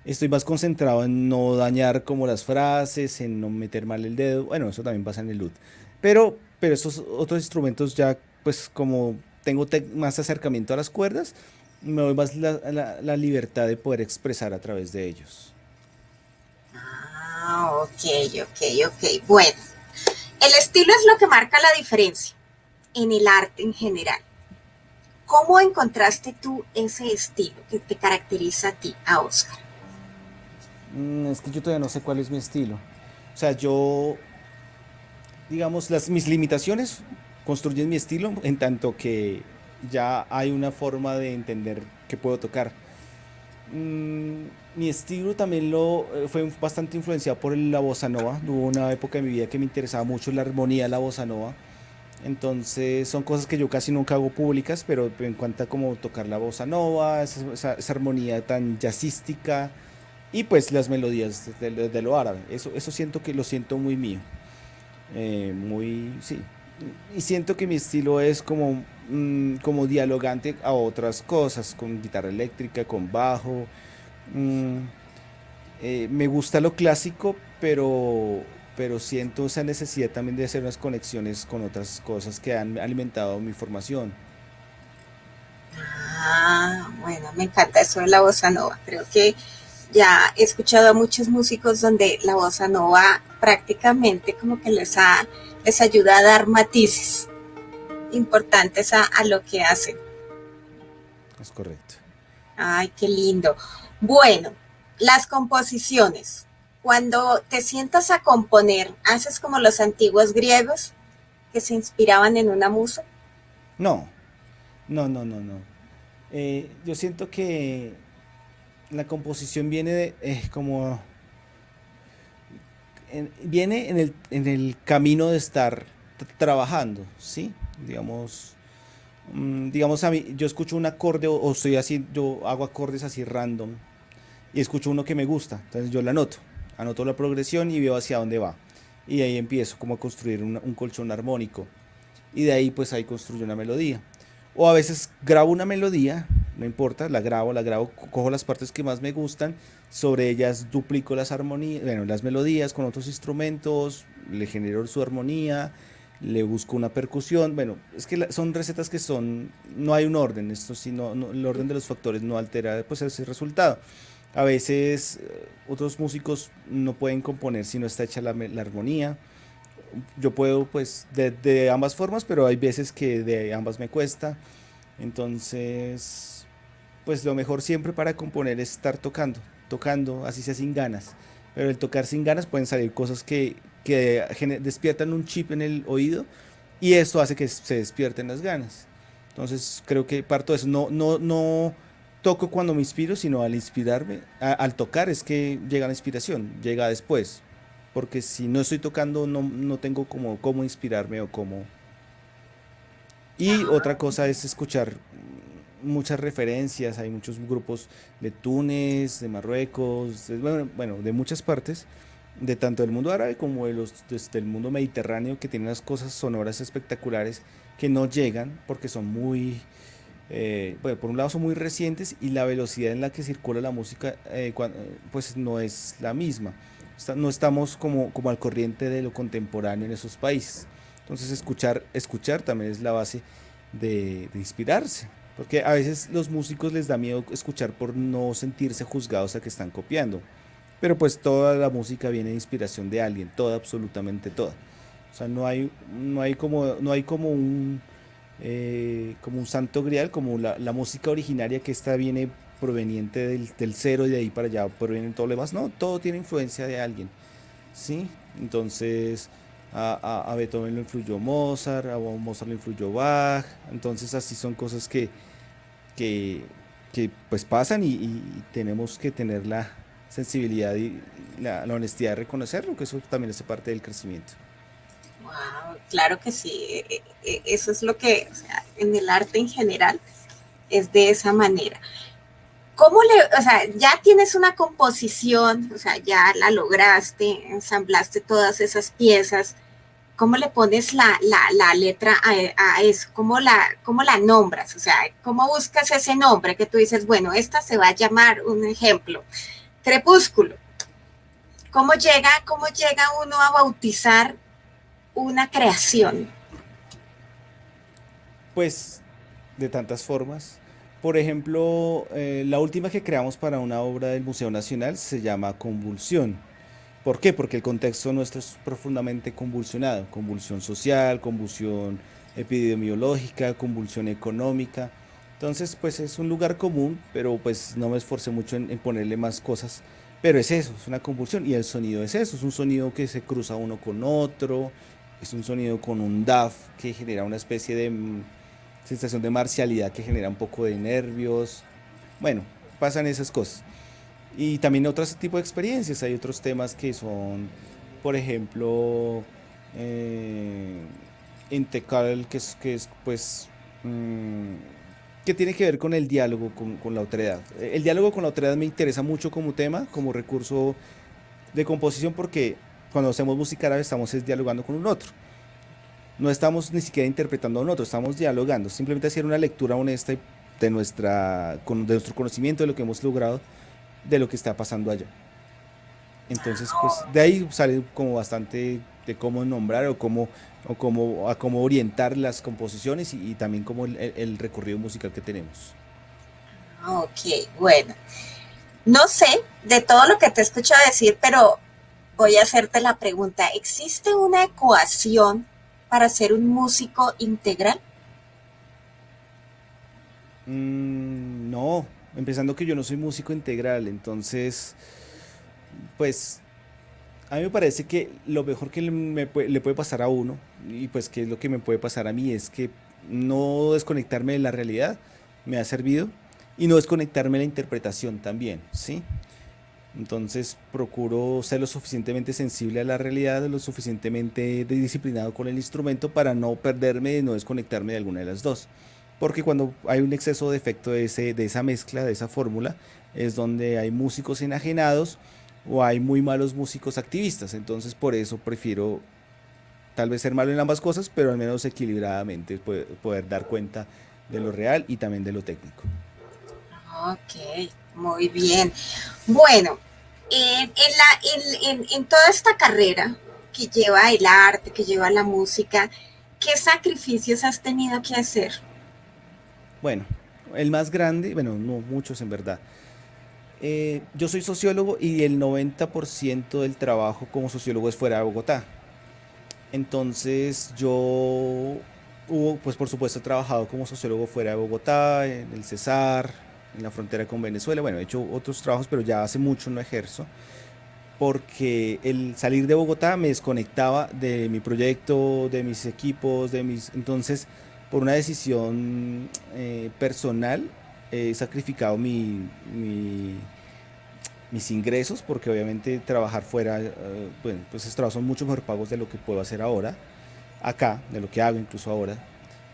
estoy más concentrado en no dañar como las frases, en no meter mal el dedo. Bueno, eso también pasa en el oud. Pero estos otros instrumentos ya, pues como tengo más acercamiento a las cuerdas, me doy más la libertad de poder expresar a través de ellos. Ah, ok, ok. Bueno, el estilo es lo que marca la diferencia en el arte en general. ¿Cómo encontraste tú ese estilo que te caracteriza a ti, a Oscar? Es que yo todavía no sé cuál es mi estilo. O sea, yo, digamos, mis limitaciones construyen mi estilo en tanto que ya hay una forma de entender que puedo tocar. Mi estilo también fue bastante influenciado por la bossa nova. Hubo una época de mi vida que me interesaba mucho la armonía de la bossa nova. Entonces son cosas que yo casi nunca hago públicas, pero en cuanto a cómo tocar la bossa nova, esa armonía tan jazzística y pues las melodías de lo árabe. Eso siento que lo siento muy mío. Muy, sí. Y siento que mi estilo es como, como dialogante a otras cosas, con guitarra eléctrica, con bajo. mm, Me gusta lo clásico, pero siento esa necesidad también de hacer unas conexiones con otras cosas que han alimentado mi formación. Ah, bueno, me encanta eso de la bossa nova. Creo que ya he escuchado a muchos músicos donde la bossa nova prácticamente como que les ayuda a dar matices importantes a lo que hacen. Es correcto. Ay, qué lindo. Bueno, las composiciones. Cuando te sientas a componer, ¿haces como los antiguos griegos que se inspiraban en una musa? No, no. Yo siento que la composición viene como viene en el camino de estar trabajando, ¿sí? Digamos, digamos a mí, yo escucho un acorde o estoy así, yo hago acordes así random y escucho uno que me gusta, entonces yo lo anoto la progresión y veo hacia dónde va. Y ahí empiezo como a construir un colchón armónico y de ahí pues ahí construyo una melodía. O a veces grabo una melodía, no importa, la grabo, cojo las partes que más me gustan, sobre ellas duplico las armonías, bueno, las melodías con otros instrumentos, le genero su armonía, le busco una percusión. Bueno, es que son recetas que son, no hay un orden, esto sí, el orden de los factores no altera pues ese resultado. A veces otros músicos no pueden componer si no está hecha la armonía. Yo puedo pues de ambas formas, pero hay veces que de ambas me cuesta. Entonces, pues lo mejor siempre para componer es estar tocando, así sea sin ganas. Pero el tocar sin ganas pueden salir cosas que despiertan un chip en el oído y esto hace que se despierten las ganas. Entonces, creo que parto de eso. No toco cuando me inspiro, sino al inspirarme, al tocar es que llega la inspiración, llega después. Porque si no estoy tocando, no tengo como cómo inspirarme o cómo. Y otra cosa es escuchar muchas referencias, hay muchos grupos de Túnez, de Marruecos, bueno, de muchas partes, de tanto del mundo árabe como desde el mundo mediterráneo, que tienen unas cosas sonoras espectaculares que no llegan porque son muy, bueno, por un lado son muy recientes y la velocidad en la que circula la música pues no es la misma. No estamos como al corriente de lo contemporáneo en esos países. Entonces escuchar también es la base de inspirarse. Porque a veces los músicos les da miedo escuchar por no sentirse juzgados a que están copiando. Pero pues toda la música viene de inspiración de alguien, toda, absolutamente toda. O sea, no hay como un santo grial, como la música originaria que esta viene proveniente del cero y de ahí para allá provienen todo lo demás. No, todo tiene influencia de alguien. ¿Sí? Entonces, a Beethoven lo influyó Mozart, a Mozart lo influyó Bach, entonces así son cosas que, que pues pasan y tenemos que tener la sensibilidad y la honestidad de reconocerlo, que eso también hace parte del crecimiento. Wow, claro que sí. Eso es lo que, o sea, en el arte en general es de esa manera. ¿cómo le, o sea, ya tienes una composición, o sea, ya la lograste, ensamblaste todas esas piezas? ¿Cómo le pones la letra a eso? Cómo la nombras? O sea, ¿cómo buscas ese nombre que tú dices, bueno, esta se va a llamar, un ejemplo, Crepúsculo? Cómo llega uno a bautizar una creación? Pues de tantas formas. Por ejemplo, la última que creamos para una obra del Museo Nacional se llama Convulsión. ¿Por qué? Porque el contexto nuestro es profundamente convulsionado. Convulsión social, convulsión epidemiológica, convulsión económica. Entonces, pues es un lugar común, pero pues no me esforcé mucho en ponerle más cosas. Pero es eso, es una convulsión. Y el sonido es eso, es un sonido que se cruza uno con otro, es un sonido con un DAF que genera una especie de sensación de marcialidad que genera un poco de nervios. Bueno, pasan esas cosas. Y también otros tipos de experiencias. Hay otros temas que son, por ejemplo, eh, Integral, que es pues, mm, que tiene que ver con el diálogo con la otredad. El diálogo con la otredad me interesa mucho como tema, como recurso de composición, porque cuando hacemos música árabe estamos es dialogando con un otro. No estamos ni siquiera interpretando a un otro, estamos dialogando. Simplemente hacer una lectura honesta de nuestro conocimiento, de lo que hemos logrado, de lo que está pasando allá. Entonces, pues de ahí sale como bastante de cómo nombrar a cómo orientar las composiciones y también como el recorrido musical que tenemos. Ok, bueno. No sé de todo lo que te he escuchado decir, pero voy a hacerte la pregunta. ¿Existe una ecuación para ser un músico integral? No, empezando que yo no soy músico integral, entonces, pues a mí me parece que lo mejor que le puede pasar a uno, y pues que es lo que me puede pasar a mí, es que no desconectarme de la realidad me ha servido y no desconectarme de la interpretación también, ¿sí? Entonces procuro ser lo suficientemente sensible a la realidad, lo suficientemente disciplinado con el instrumento para no perderme y no desconectarme de alguna de las dos. Porque cuando hay un exceso de efecto de esa mezcla, de esa fórmula, es donde hay músicos enajenados o hay muy malos músicos activistas. Entonces por eso prefiero tal vez ser malo en ambas cosas, pero al menos equilibradamente poder dar cuenta de lo real y también de lo técnico. Ok, muy bien. Bueno, en toda esta carrera que lleva el arte, que lleva la música, ¿qué sacrificios has tenido que hacer? Bueno, el más grande, bueno, no muchos en verdad. Yo soy sociólogo y el 90% del trabajo como sociólogo es fuera de Bogotá. Entonces pues por supuesto, he trabajado como sociólogo fuera de Bogotá, en el Cesar, en la frontera con Venezuela. Bueno, he hecho otros trabajos, pero ya hace mucho no ejerzo, porque el salir de Bogotá me desconectaba de mi proyecto, de mis equipos, Entonces, por una decisión personal, he sacrificado mis ingresos, porque obviamente trabajar fuera, bueno, pues estos trabajos son mucho mejor pagos de lo que puedo hacer ahora, acá, de lo que hago incluso ahora.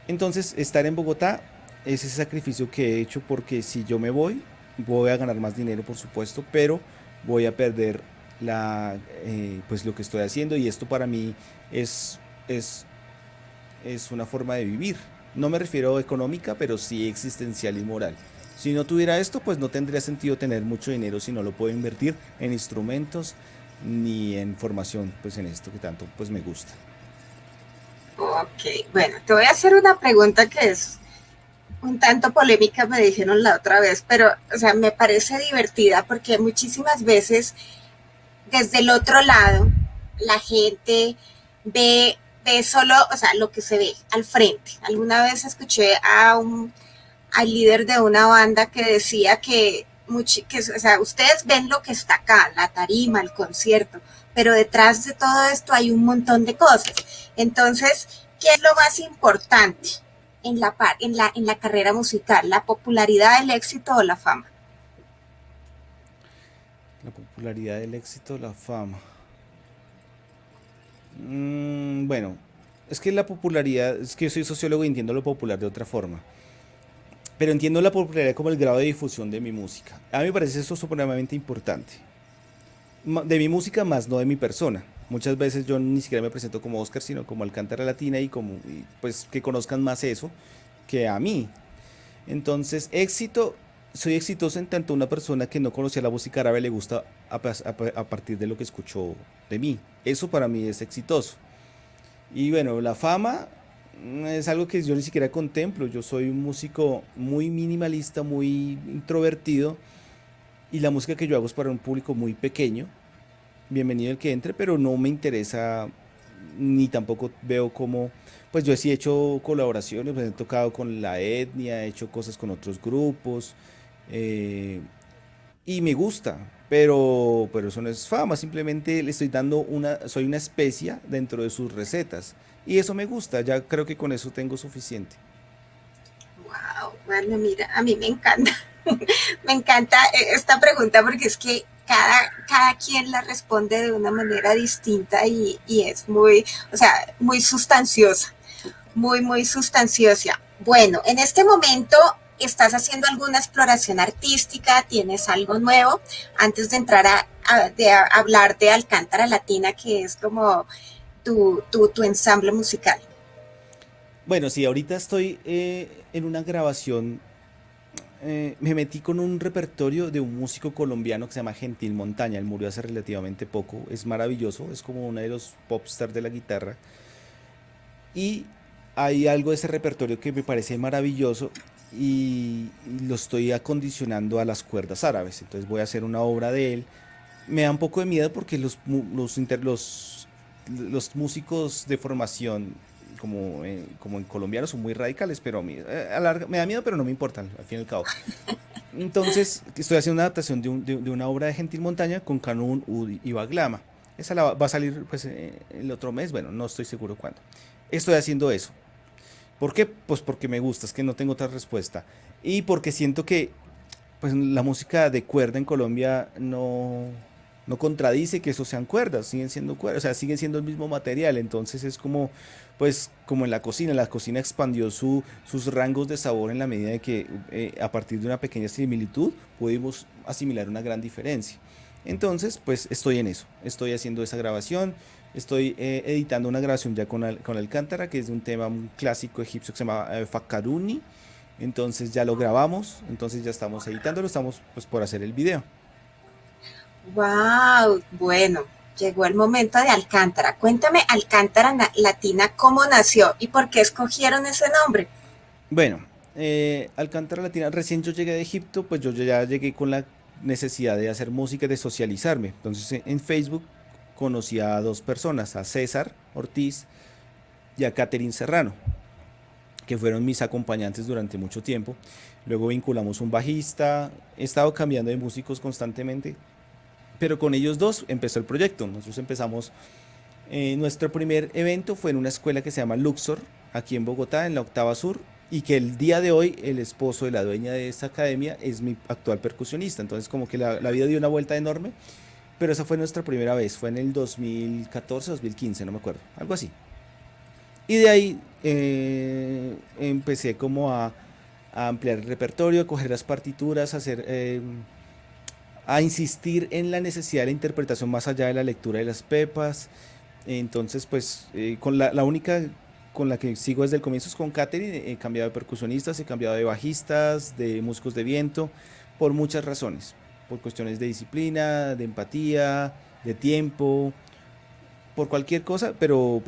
Entonces, estar en Bogotá es ese sacrificio que he hecho, porque si yo me voy a ganar más dinero, por supuesto, pero voy a perder pues lo que estoy haciendo, y esto para mí es, es, es una forma de vivir. No me refiero a económica, pero sí existencial y moral. Si no tuviera esto, pues no tendría sentido tener mucho dinero si no lo puedo invertir en instrumentos ni en formación, pues en esto que tanto pues me gusta. Ok, bueno, te voy a hacer una pregunta que es un tanto polémica, me dijeron la otra vez, pero, o sea, me parece divertida porque muchísimas veces desde el otro lado la gente ve solo, o sea, lo que se ve al frente. Alguna vez escuché al líder de una banda que decía o sea, ustedes ven lo que está acá, la tarima, el concierto, pero detrás de todo esto hay un montón de cosas. Entonces, ¿qué es lo más importante en la carrera musical? ¿La popularidad, el éxito o la fama? La popularidad, el éxito, la fama. Bueno, es que la popularidad, es que yo soy sociólogo y entiendo lo popular de otra forma. pero entiendo la popularidad como el grado de difusión de mi música. A mí me parece eso supremamente importante. De mi música más no de mi persona. Muchas veces yo ni siquiera me presento como Oscar, sino como Alcántara Latina pues que conozcan más eso que a mí. Entonces, soy exitoso en tanto una persona que no conocía la música árabe le gusta a partir de lo que escuchó de mí. Eso para mí es exitoso. Y bueno, la fama es algo que yo ni siquiera contemplo. Yo soy un músico muy minimalista, muy introvertido, y la música que yo hago es para un público muy pequeño. Bienvenido el que entre, pero no me interesa ni tampoco veo cómo, pues yo sí he hecho colaboraciones, pues he tocado con La Etnia, he hecho cosas con otros grupos, eh, y me gusta, pero eso no es fama, simplemente le estoy dando soy una especia dentro de sus recetas, y eso me gusta, ya creo que con eso tengo suficiente. Wow, bueno, mira, a mí me encanta, me encanta esta pregunta porque es que cada quien la responde de una manera distinta y es muy, o sea, muy sustanciosa, muy sustanciosa. Bueno, en este momento estás haciendo alguna exploración artística, tienes algo nuevo, antes de entrar a hablar de Alcántara Latina, que es como tu ensamble musical. Bueno, sí, ahorita estoy en una grabación. Me metí con un repertorio de un músico colombiano que se llama Gentil Montaña. Él murió hace relativamente poco. Es maravilloso, es como uno de los popstars de la guitarra. Y hay algo de ese repertorio que me parece maravilloso y lo estoy acondicionando a las cuerdas árabes. Entonces voy a hacer una obra de él. Me da un poco de miedo porque los músicos de formación como en colombianos son muy radicales, pero a mí, me da miedo, pero no me importa, al fin y al cabo. Entonces, estoy haciendo una adaptación de una obra de Gentil Montaña con Canún, Ud y Baglama. Va a salir pues, el otro mes, bueno, no estoy seguro cuándo. Estoy haciendo eso. ¿Por qué? Pues porque me gusta, es que no tengo otra respuesta. Y porque siento que pues la música de cuerda en Colombia no contradice que eso sean cuerdas, siguen siendo cuerdas, o sea, siguen siendo el mismo material, entonces es como, pues, como en la cocina expandió sus rangos de sabor en la medida de que a partir de una pequeña similitud pudimos asimilar una gran diferencia. Entonces, pues estoy en eso, estoy haciendo esa grabación, estoy editando una grabación ya con Alcántara, que es de un tema muy clásico egipcio que se llama Fakaruni. Entonces ya lo grabamos, entonces ya estamos editándolo, estamos pues por hacer el video. Wow, bueno, llegó el momento de Alcántara. Cuéntame, Alcántara Latina, ¿cómo nació y por qué escogieron ese nombre? Bueno, Alcántara Latina, recién yo llegué de Egipto, pues yo ya llegué con la necesidad de hacer música y de socializarme. Entonces en Facebook conocí a dos personas, a César Ortiz y a Catherine Serrano, que fueron mis acompañantes durante mucho tiempo. Luego vinculamos un bajista, he estado cambiando de músicos constantemente, pero con ellos dos empezó el proyecto. Nosotros empezamos, nuestro primer evento fue en una escuela que se llama Luxor, aquí en Bogotá, en la Octava Sur, y que el día de hoy el esposo de la dueña de esta academia es mi actual percusionista. Entonces como que la vida dio una vuelta enorme, pero esa fue nuestra primera vez, fue en el 2014, 2015, no me acuerdo, algo así. Y de ahí empecé como a ampliar el repertorio, a coger las partituras, a insistir en la necesidad de la interpretación más allá de la lectura de las pepas. Entonces, pues, con la única con la que sigo desde el comienzo es con Katherine. He cambiado de percusionistas, he cambiado de bajistas, de músicos de viento, por muchas razones. Por cuestiones de disciplina, de empatía, de tiempo, por cualquier cosa, pero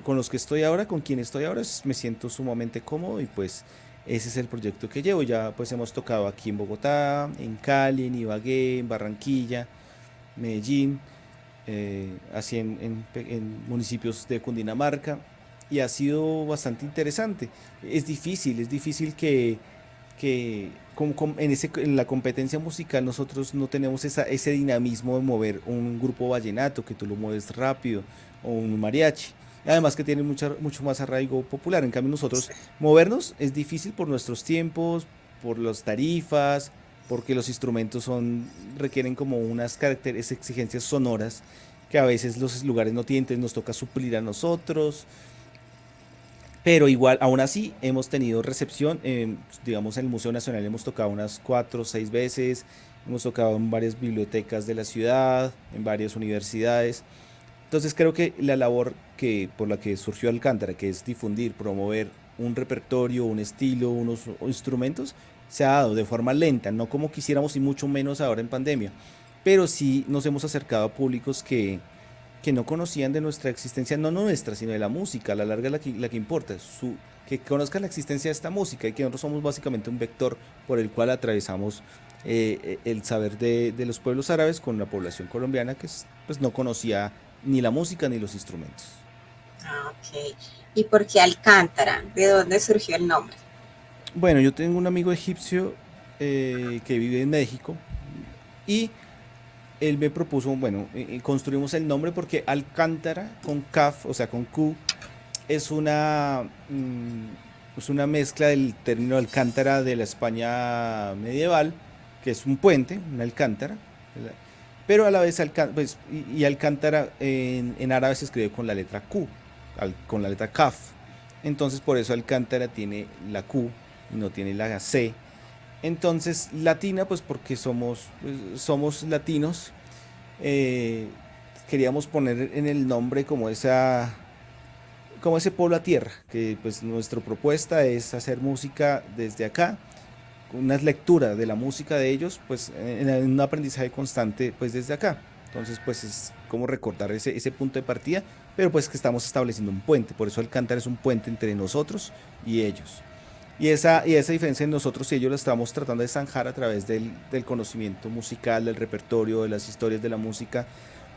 con los que estoy ahora, con quien estoy ahora, me siento sumamente cómodo y pues ese es el proyecto que llevo. Ya pues hemos tocado aquí en Bogotá, en Cali, en Ibagué, en Barranquilla, Medellín, así en municipios de Cundinamarca y ha sido bastante interesante. Es difícil que en la competencia musical nosotros no tenemos ese dinamismo de mover un grupo vallenato, que tú lo mueves rápido, o un mariachi. Además que tiene mucho más arraigo popular. En cambio nosotros movernos es difícil por nuestros tiempos, por las tarifas, porque los instrumentos requieren como exigencias sonoras que a veces los lugares no tienen, entonces nos toca suplir a nosotros. pero igual, aún así, hemos tenido recepción, digamos, en el Museo Nacional hemos tocado unas 4 o 6 veces, hemos tocado en varias bibliotecas de la ciudad, en varias universidades. Entonces creo que la labor por la que surgió Alcántara, que es difundir, promover un repertorio, un estilo, unos instrumentos, se ha dado de forma lenta, no como quisiéramos y mucho menos ahora en pandemia, pero sí nos hemos acercado a públicos que no conocían de nuestra existencia, no nuestra, sino de la música, a la larga la que importa, que conozcan la existencia de esta música y que nosotros somos básicamente un vector por el cual atravesamos el saber de los pueblos árabes con la población colombiana que pues, no conocía ni la música ni los instrumentos. Ah, ok. ¿Y por qué Alcántara? ¿De dónde surgió el nombre? Bueno, yo tengo un amigo egipcio que vive en México y él me propuso, bueno, construimos el nombre porque Alcántara con Kaf, o sea, con Q, es es una mezcla del término alcántara de la España medieval, que es un puente, una alcántara, ¿verdad? Pero a la vez, pues, y alcántara en árabe se escribe con la letra Q, con la letra Kaf. Entonces, por eso alcántara tiene la Q y no tiene la C. Entonces, latina, pues porque somos latinos, eh, queríamos poner en el nombre como ese pueblo a tierra, que pues nuestra propuesta es hacer música desde acá, una lectura de la música de ellos, pues en un aprendizaje constante, pues desde acá. Entonces, pues es como recordar ese punto de partida, pero pues que estamos estableciendo un puente, por eso el cantar es un puente entre nosotros y ellos. Y esa diferencia en nosotros y ellos la estamos tratando de zanjar a través del conocimiento musical, del repertorio, de las historias de la música,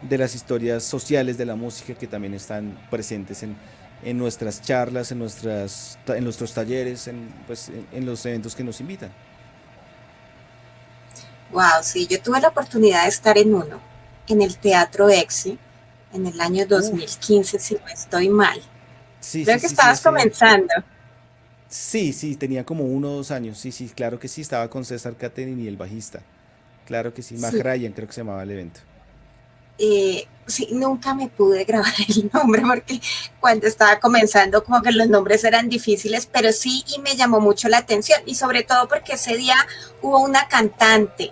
de las historias sociales de la música que también están presentes en nuestras charlas, en nuestros talleres, pues, en los eventos que nos invitan. Wow, sí, yo tuve la oportunidad de estar en uno, en el Teatro EXI, en el año Uf, 2015, si no estoy mal. sí, Creo sí, que sí, sí, estabas comenzando. sí, sí, tenía como 1 o 2 años, sí, sí, claro que sí, estaba con César Catering y el bajista, claro que sí, Sí, Mahrayan creo que se llamaba el evento. sí, nunca me pude grabar el nombre porque cuando estaba comenzando como que los nombres eran difíciles, pero sí y me llamó mucho la atención y sobre todo porque ese día hubo una cantante.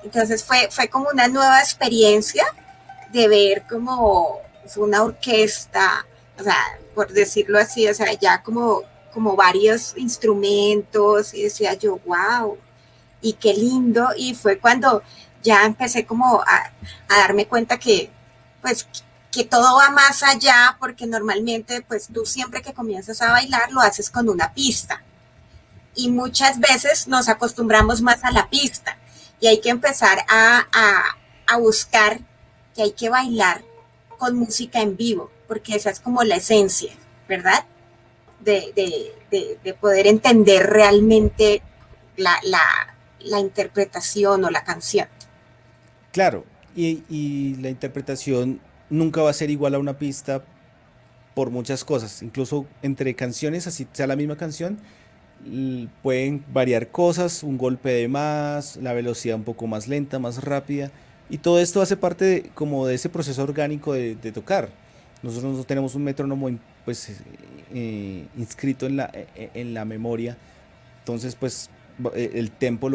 Entonces fue como una nueva experiencia de ver como una orquesta, o sea, por decirlo así, o sea, ya como varios instrumentos y decía yo, wow, y qué lindo, y fue cuando ya empecé como a darme cuenta que pues que todo va más allá porque normalmente pues tú siempre que comienzas a bailar lo haces con una pista y muchas veces nos acostumbramos más a la pista y hay que empezar a buscar que hay que bailar con música en vivo, porque esa es como la esencia, ¿verdad? De poder entender realmente la interpretación o la canción. Claro, y la interpretación nunca va a ser igual a una pista por muchas cosas, incluso entre canciones, así sea la misma canción, pueden variar cosas, un golpe de más, la velocidad un poco más lenta, más rápida, y todo esto hace parte como de ese proceso orgánico de tocar. Nosotros no tenemos un metrónomo pues, inscrito en la memoria, entonces pues el tempo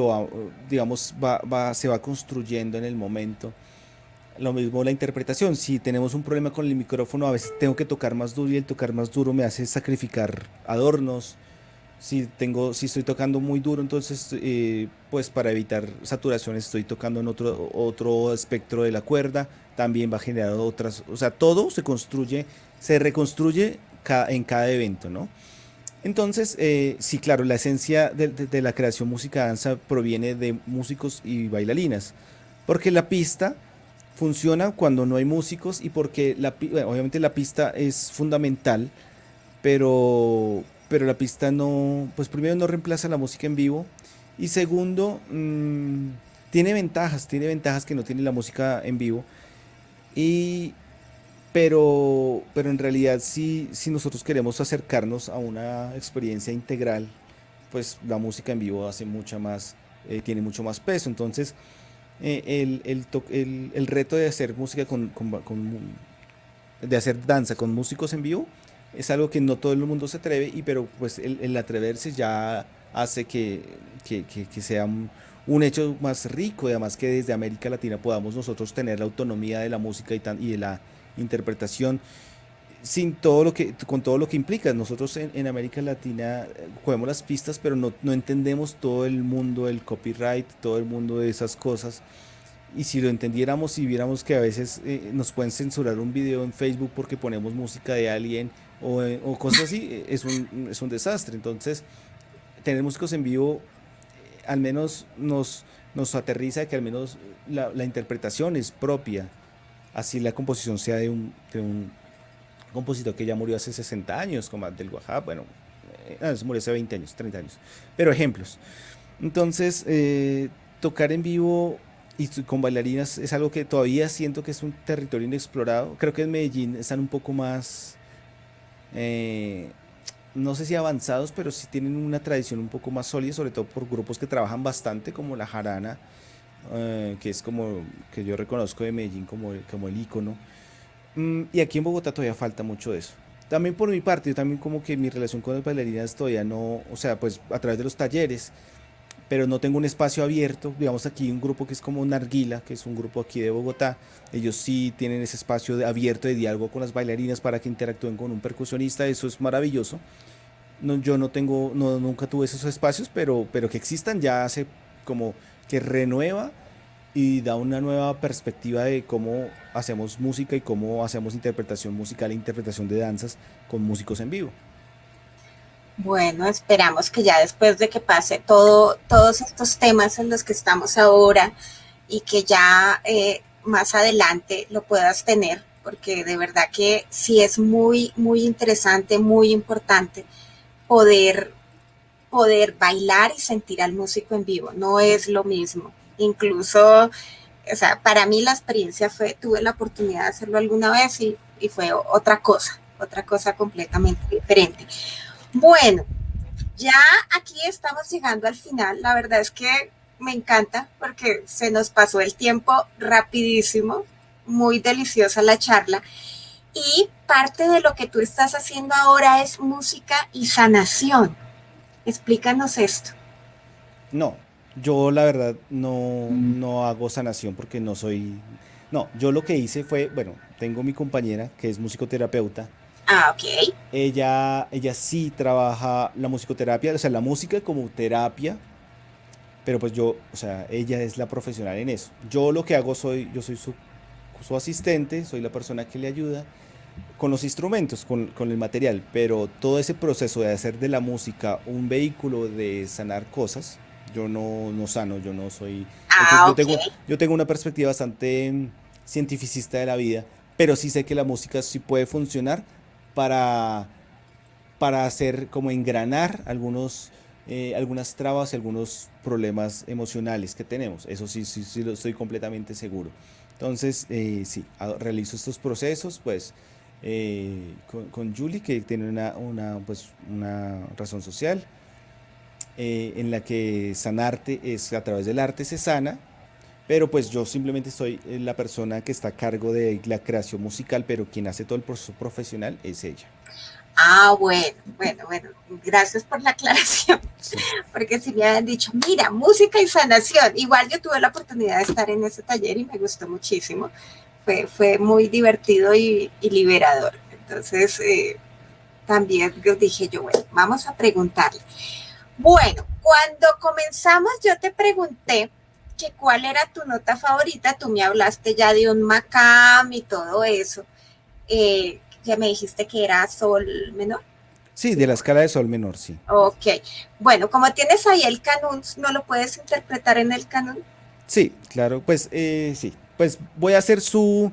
digamos, se va construyendo en el momento. Lo mismo la interpretación, si tenemos un problema con el micrófono, a veces tengo que tocar más duro y el tocar más duro me hace sacrificar adornos. Si estoy tocando muy duro, entonces, pues para evitar saturación estoy tocando en otro espectro de la cuerda, también va a generar otras, o sea, todo se construye, se reconstruye en cada evento, ¿no? Entonces, sí, claro, la esencia de la creación música danza proviene de músicos y bailarinas, porque la pista funciona cuando no hay músicos y porque bueno, obviamente la pista es fundamental, pero la pista no, pues primero no reemplaza la música en vivo y segundo, tiene ventajas que no tiene la música en vivo y pero en realidad si nosotros queremos acercarnos a una experiencia integral, pues la música en vivo tiene mucho más peso. Entonces, el reto de hacer música de hacer danza con músicos en vivo es algo que no todo el mundo se atreve, y pero pues el atreverse ya hace que sea un hecho más rico, y además que desde América Latina podamos nosotros tener la autonomía de la música y de la interpretación sin todo lo que, con todo lo que implica. Nosotros en América Latina cogemos las pistas, pero no entendemos todo el mundo del copyright, todo el mundo de esas cosas. Y si lo entendiéramos y viéramos que a veces nos pueden censurar un video en Facebook porque ponemos música de alguien o cosas así, es un desastre. Entonces, tener músicos en vivo al menos nos aterriza de que al menos la interpretación es propia, así la composición sea de un compositor que ya murió hace 60 años, como Abdel Wahab, bueno, se murió hace 20 años, 30 años, pero ejemplos. Entonces, tocar en vivo y con bailarinas es algo que todavía siento que es un territorio inexplorado. Creo que en Medellín están un poco más, eh, no sé si avanzados, pero sí tienen una tradición un poco más sólida, sobre todo por grupos que trabajan bastante, como la Jarana, que es como que yo reconozco de Medellín como el ícono. Y aquí en Bogotá todavía falta mucho de eso. También por mi parte, yo también como que mi relación con las bailarinas todavía no, o sea, pues a través de los talleres, pero no tengo un espacio abierto. Digamos aquí un grupo que es como Narguila, que es un grupo aquí de Bogotá. Ellos sí tienen ese espacio abierto de diálogo con las bailarinas para que interactúen con un percusionista. Eso es maravilloso. No, yo no tengo, no, nunca tuve esos espacios, pero que existan ya hace como que renueva y da una nueva perspectiva de cómo hacemos música y cómo hacemos interpretación musical e interpretación de danzas con músicos en vivo. Bueno, esperamos que ya después de que pase todos estos temas en los que estamos ahora y que ya más adelante lo puedas tener, porque de verdad que sí es muy interesante, muy importante poder, poder bailar y sentir al músico en vivo. No es lo mismo. Incluso, o sea, para mí la experiencia fue, tuve la oportunidad de hacerlo alguna vez y fue otra cosa completamente diferente. Bueno, ya aquí estamos llegando al final. La verdad es que me encanta porque se nos pasó el tiempo rapidísimo, muy deliciosa la charla. Y parte de lo que tú estás haciendo ahora es música y sanación. Explícanos esto. No, yo la verdad no hago sanación porque no soy... No, yo lo que hice fue, bueno, tengo mi compañera que es musicoterapeuta. Ah, ok. Ella sí trabaja la musicoterapia, o sea, la música como terapia, pero pues yo, o sea, ella es la profesional en eso. Yo lo que hago yo soy su asistente, soy la persona que le ayuda con los instrumentos, con el material, pero todo ese proceso de hacer de la música un vehículo de sanar cosas, yo no sano, yo no soy... De hecho, Ah, ok. yo tengo una perspectiva bastante cientificista de la vida, pero sí sé que la música sí puede funcionar para, para hacer como engranar algunas trabas y algunos problemas emocionales que tenemos. Eso sí lo estoy completamente seguro. Entonces, sí, realizo estos procesos, pues, con Julie, que tiene pues, una razón social, en la que sanarte es a través del arte se sana, pero pues yo simplemente soy la persona que está a cargo de la creación musical, pero quien hace todo el proceso profesional es ella. Ah, bueno. Gracias por la aclaración. Sí. Porque si me habían dicho, mira, música y sanación. Igual yo tuve la oportunidad de estar en ese taller y me gustó muchísimo. Fue muy divertido y liberador. Entonces, también yo dije yo, bueno, vamos a preguntarle. Bueno, cuando comenzamos yo te pregunté que cuál era tu nota favorita, tú me hablaste ya de un macam y todo eso, ya me dijiste que era sol menor, Sí, ¿sí? de la escala de sol menor, sí. Ok, bueno, como tienes ahí el canún, ¿no lo puedes interpretar en el canún? Sí, claro, pues sí. Pues voy a hacer su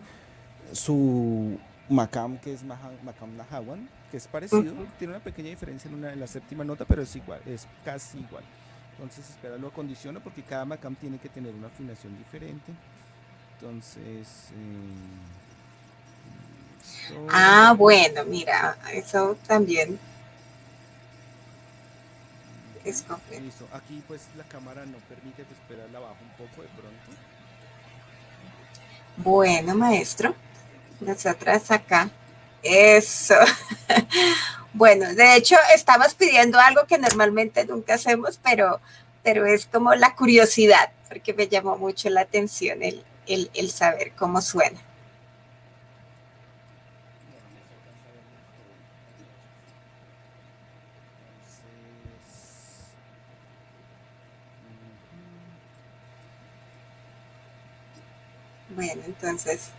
Macam, que es Macam Nahawan, que es parecido, tiene una pequeña diferencia en la séptima nota, pero es igual, es casi igual. Entonces, espera, lo acondiciono porque cada Macam tiene que tener una afinación diferente. Entonces, listo. Ah, bueno, mira, eso también es completo. Listo. Aquí pues la cámara no permite, pues espera, la bajo un poco de pronto. Bueno, maestro, nosotras acá. Eso. Bueno, de hecho, estamos pidiendo algo que normalmente nunca hacemos, pero es como la curiosidad, porque me llamó mucho la atención el saber cómo suena. Bueno, vamos a alcanzar a verlo todo. Entonces, ujú. Bueno, entonces,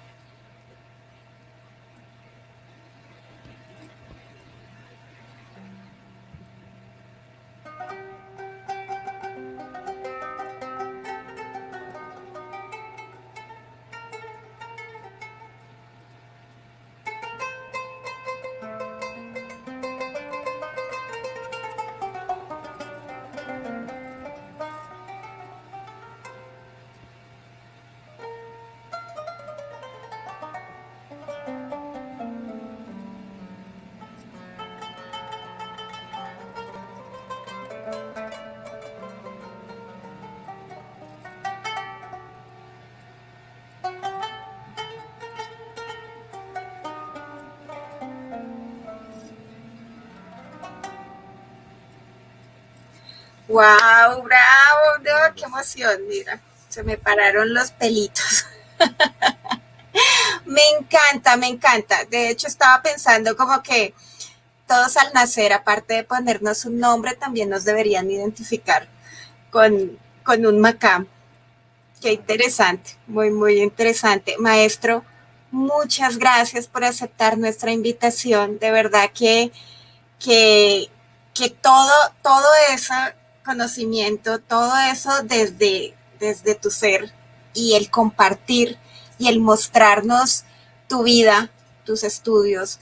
wow, bravo, Muchas no, qué gracias. emoción, mira, se me pararon los pelitos. Me encanta, me encanta. De hecho, estaba pensando como que todos al nacer, aparte de ponernos un nombre, también nos deberían identificar con un macam. Qué Claro. interesante, muy, muy interesante. Maestro, muchas gracias por aceptar nuestra invitación. De verdad que, que todo ese conocimiento, todo eso desde tu ser y el compartir y el mostrarnos tu vida, tus estudios,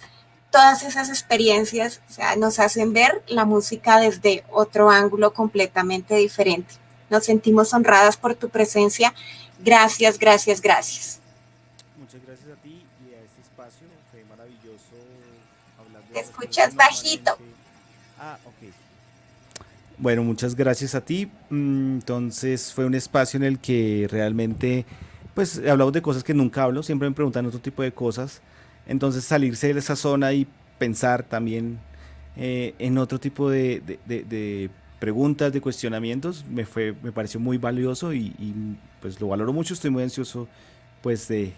todas esas experiencias, o sea, nos hacen ver la música desde otro ángulo completamente diferente. Nos sentimos honradas por tu presencia. Gracias, gracias, gracias. Muchas gracias a ti y a este espacio. Fue maravilloso hablar de Te estas cosas que escuchas bajito. normalmente... Ah, ok. Bueno, muchas gracias a ti. Entonces fue un espacio en el que realmente, pues hablamos de cosas que nunca hablo, siempre me preguntan otro tipo de cosas. Entonces salirse de esa zona y pensar también en otro tipo de preguntas, de cuestionamientos, me pareció muy valioso pues lo valoro mucho. Estoy muy ansioso pues de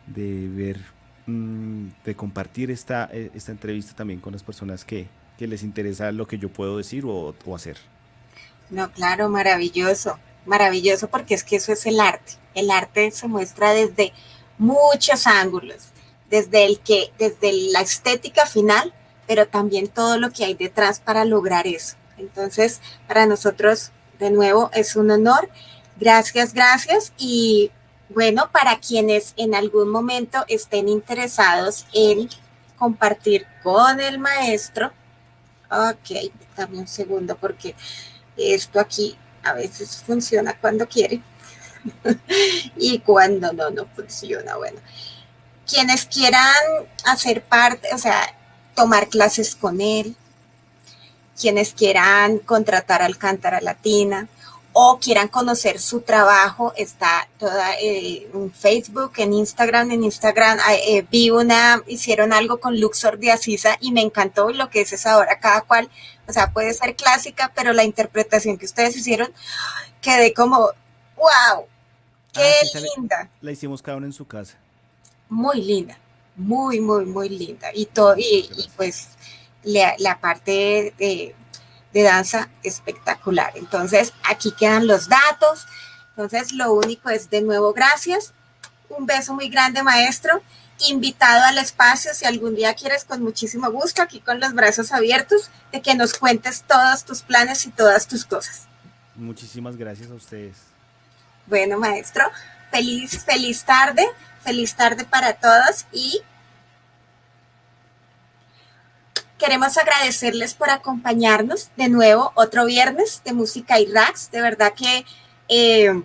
ver, de compartir esta entrevista también con las personas que les interesa lo que yo puedo decir o hacer. No, claro, maravilloso, maravilloso porque es que eso es el arte. El arte se muestra desde muchos ángulos, desde la estética final, pero también todo lo que hay detrás para lograr eso. Entonces, para nosotros, de nuevo, es un honor. Gracias, gracias. Y bueno, para quienes en algún momento estén interesados en compartir con el maestro, ok, dame un segundo porque esto aquí a veces funciona cuando quiere y cuando no, no funciona. Bueno, quienes quieran hacer parte, o sea, tomar clases con él, quienes quieran contratar al Cántara Latina o quieran conocer su trabajo, está toda en Facebook, en Instagram hicieron algo con Luxor de Asisa y me encantó lo que es ahora, cada cual, o sea, puede ser clásica, pero la interpretación que ustedes hicieron, quedé como, wow, qué Ah, sí, linda, la hicimos cada uno en su casa. muy linda, muy, muy, muy linda. Muchas Y gracias. pues la parte de danza espectacular. Entonces, aquí quedan los datos. Entonces, lo único es de nuevo, gracias. Un beso muy grande, maestro. Invitado al espacio, si algún día quieres, con muchísimo gusto, aquí con los brazos abiertos, de que nos cuentes todos tus planes y todas tus cosas. Muchísimas gracias a ustedes. Bueno, maestro, feliz tarde para todos y queremos agradecerles por acompañarnos de nuevo otro viernes de música y racks. De verdad que eh,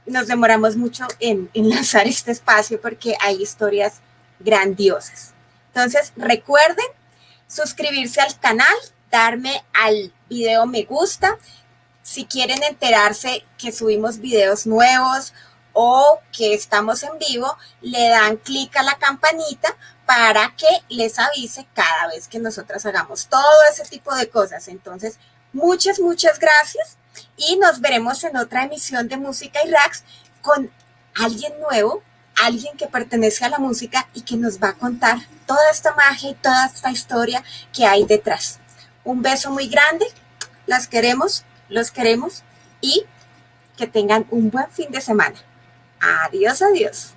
nos demoramos mucho en lanzar este espacio porque hay historias grandiosas. Entonces, recuerden suscribirse al canal, darme al video me gusta. Si quieren enterarse que subimos videos nuevos o que estamos en vivo, le dan clic a la campanita para que les avise cada vez que nosotras hagamos todo ese tipo de cosas. Entonces, muchas gracias y nos veremos en otra emisión de Música y Racks con alguien nuevo, alguien que pertenece a la música y que nos va a contar toda esta magia y toda esta historia que hay detrás. Un beso muy grande, las queremos, los queremos y que tengan un buen fin de semana. Adiós, adiós.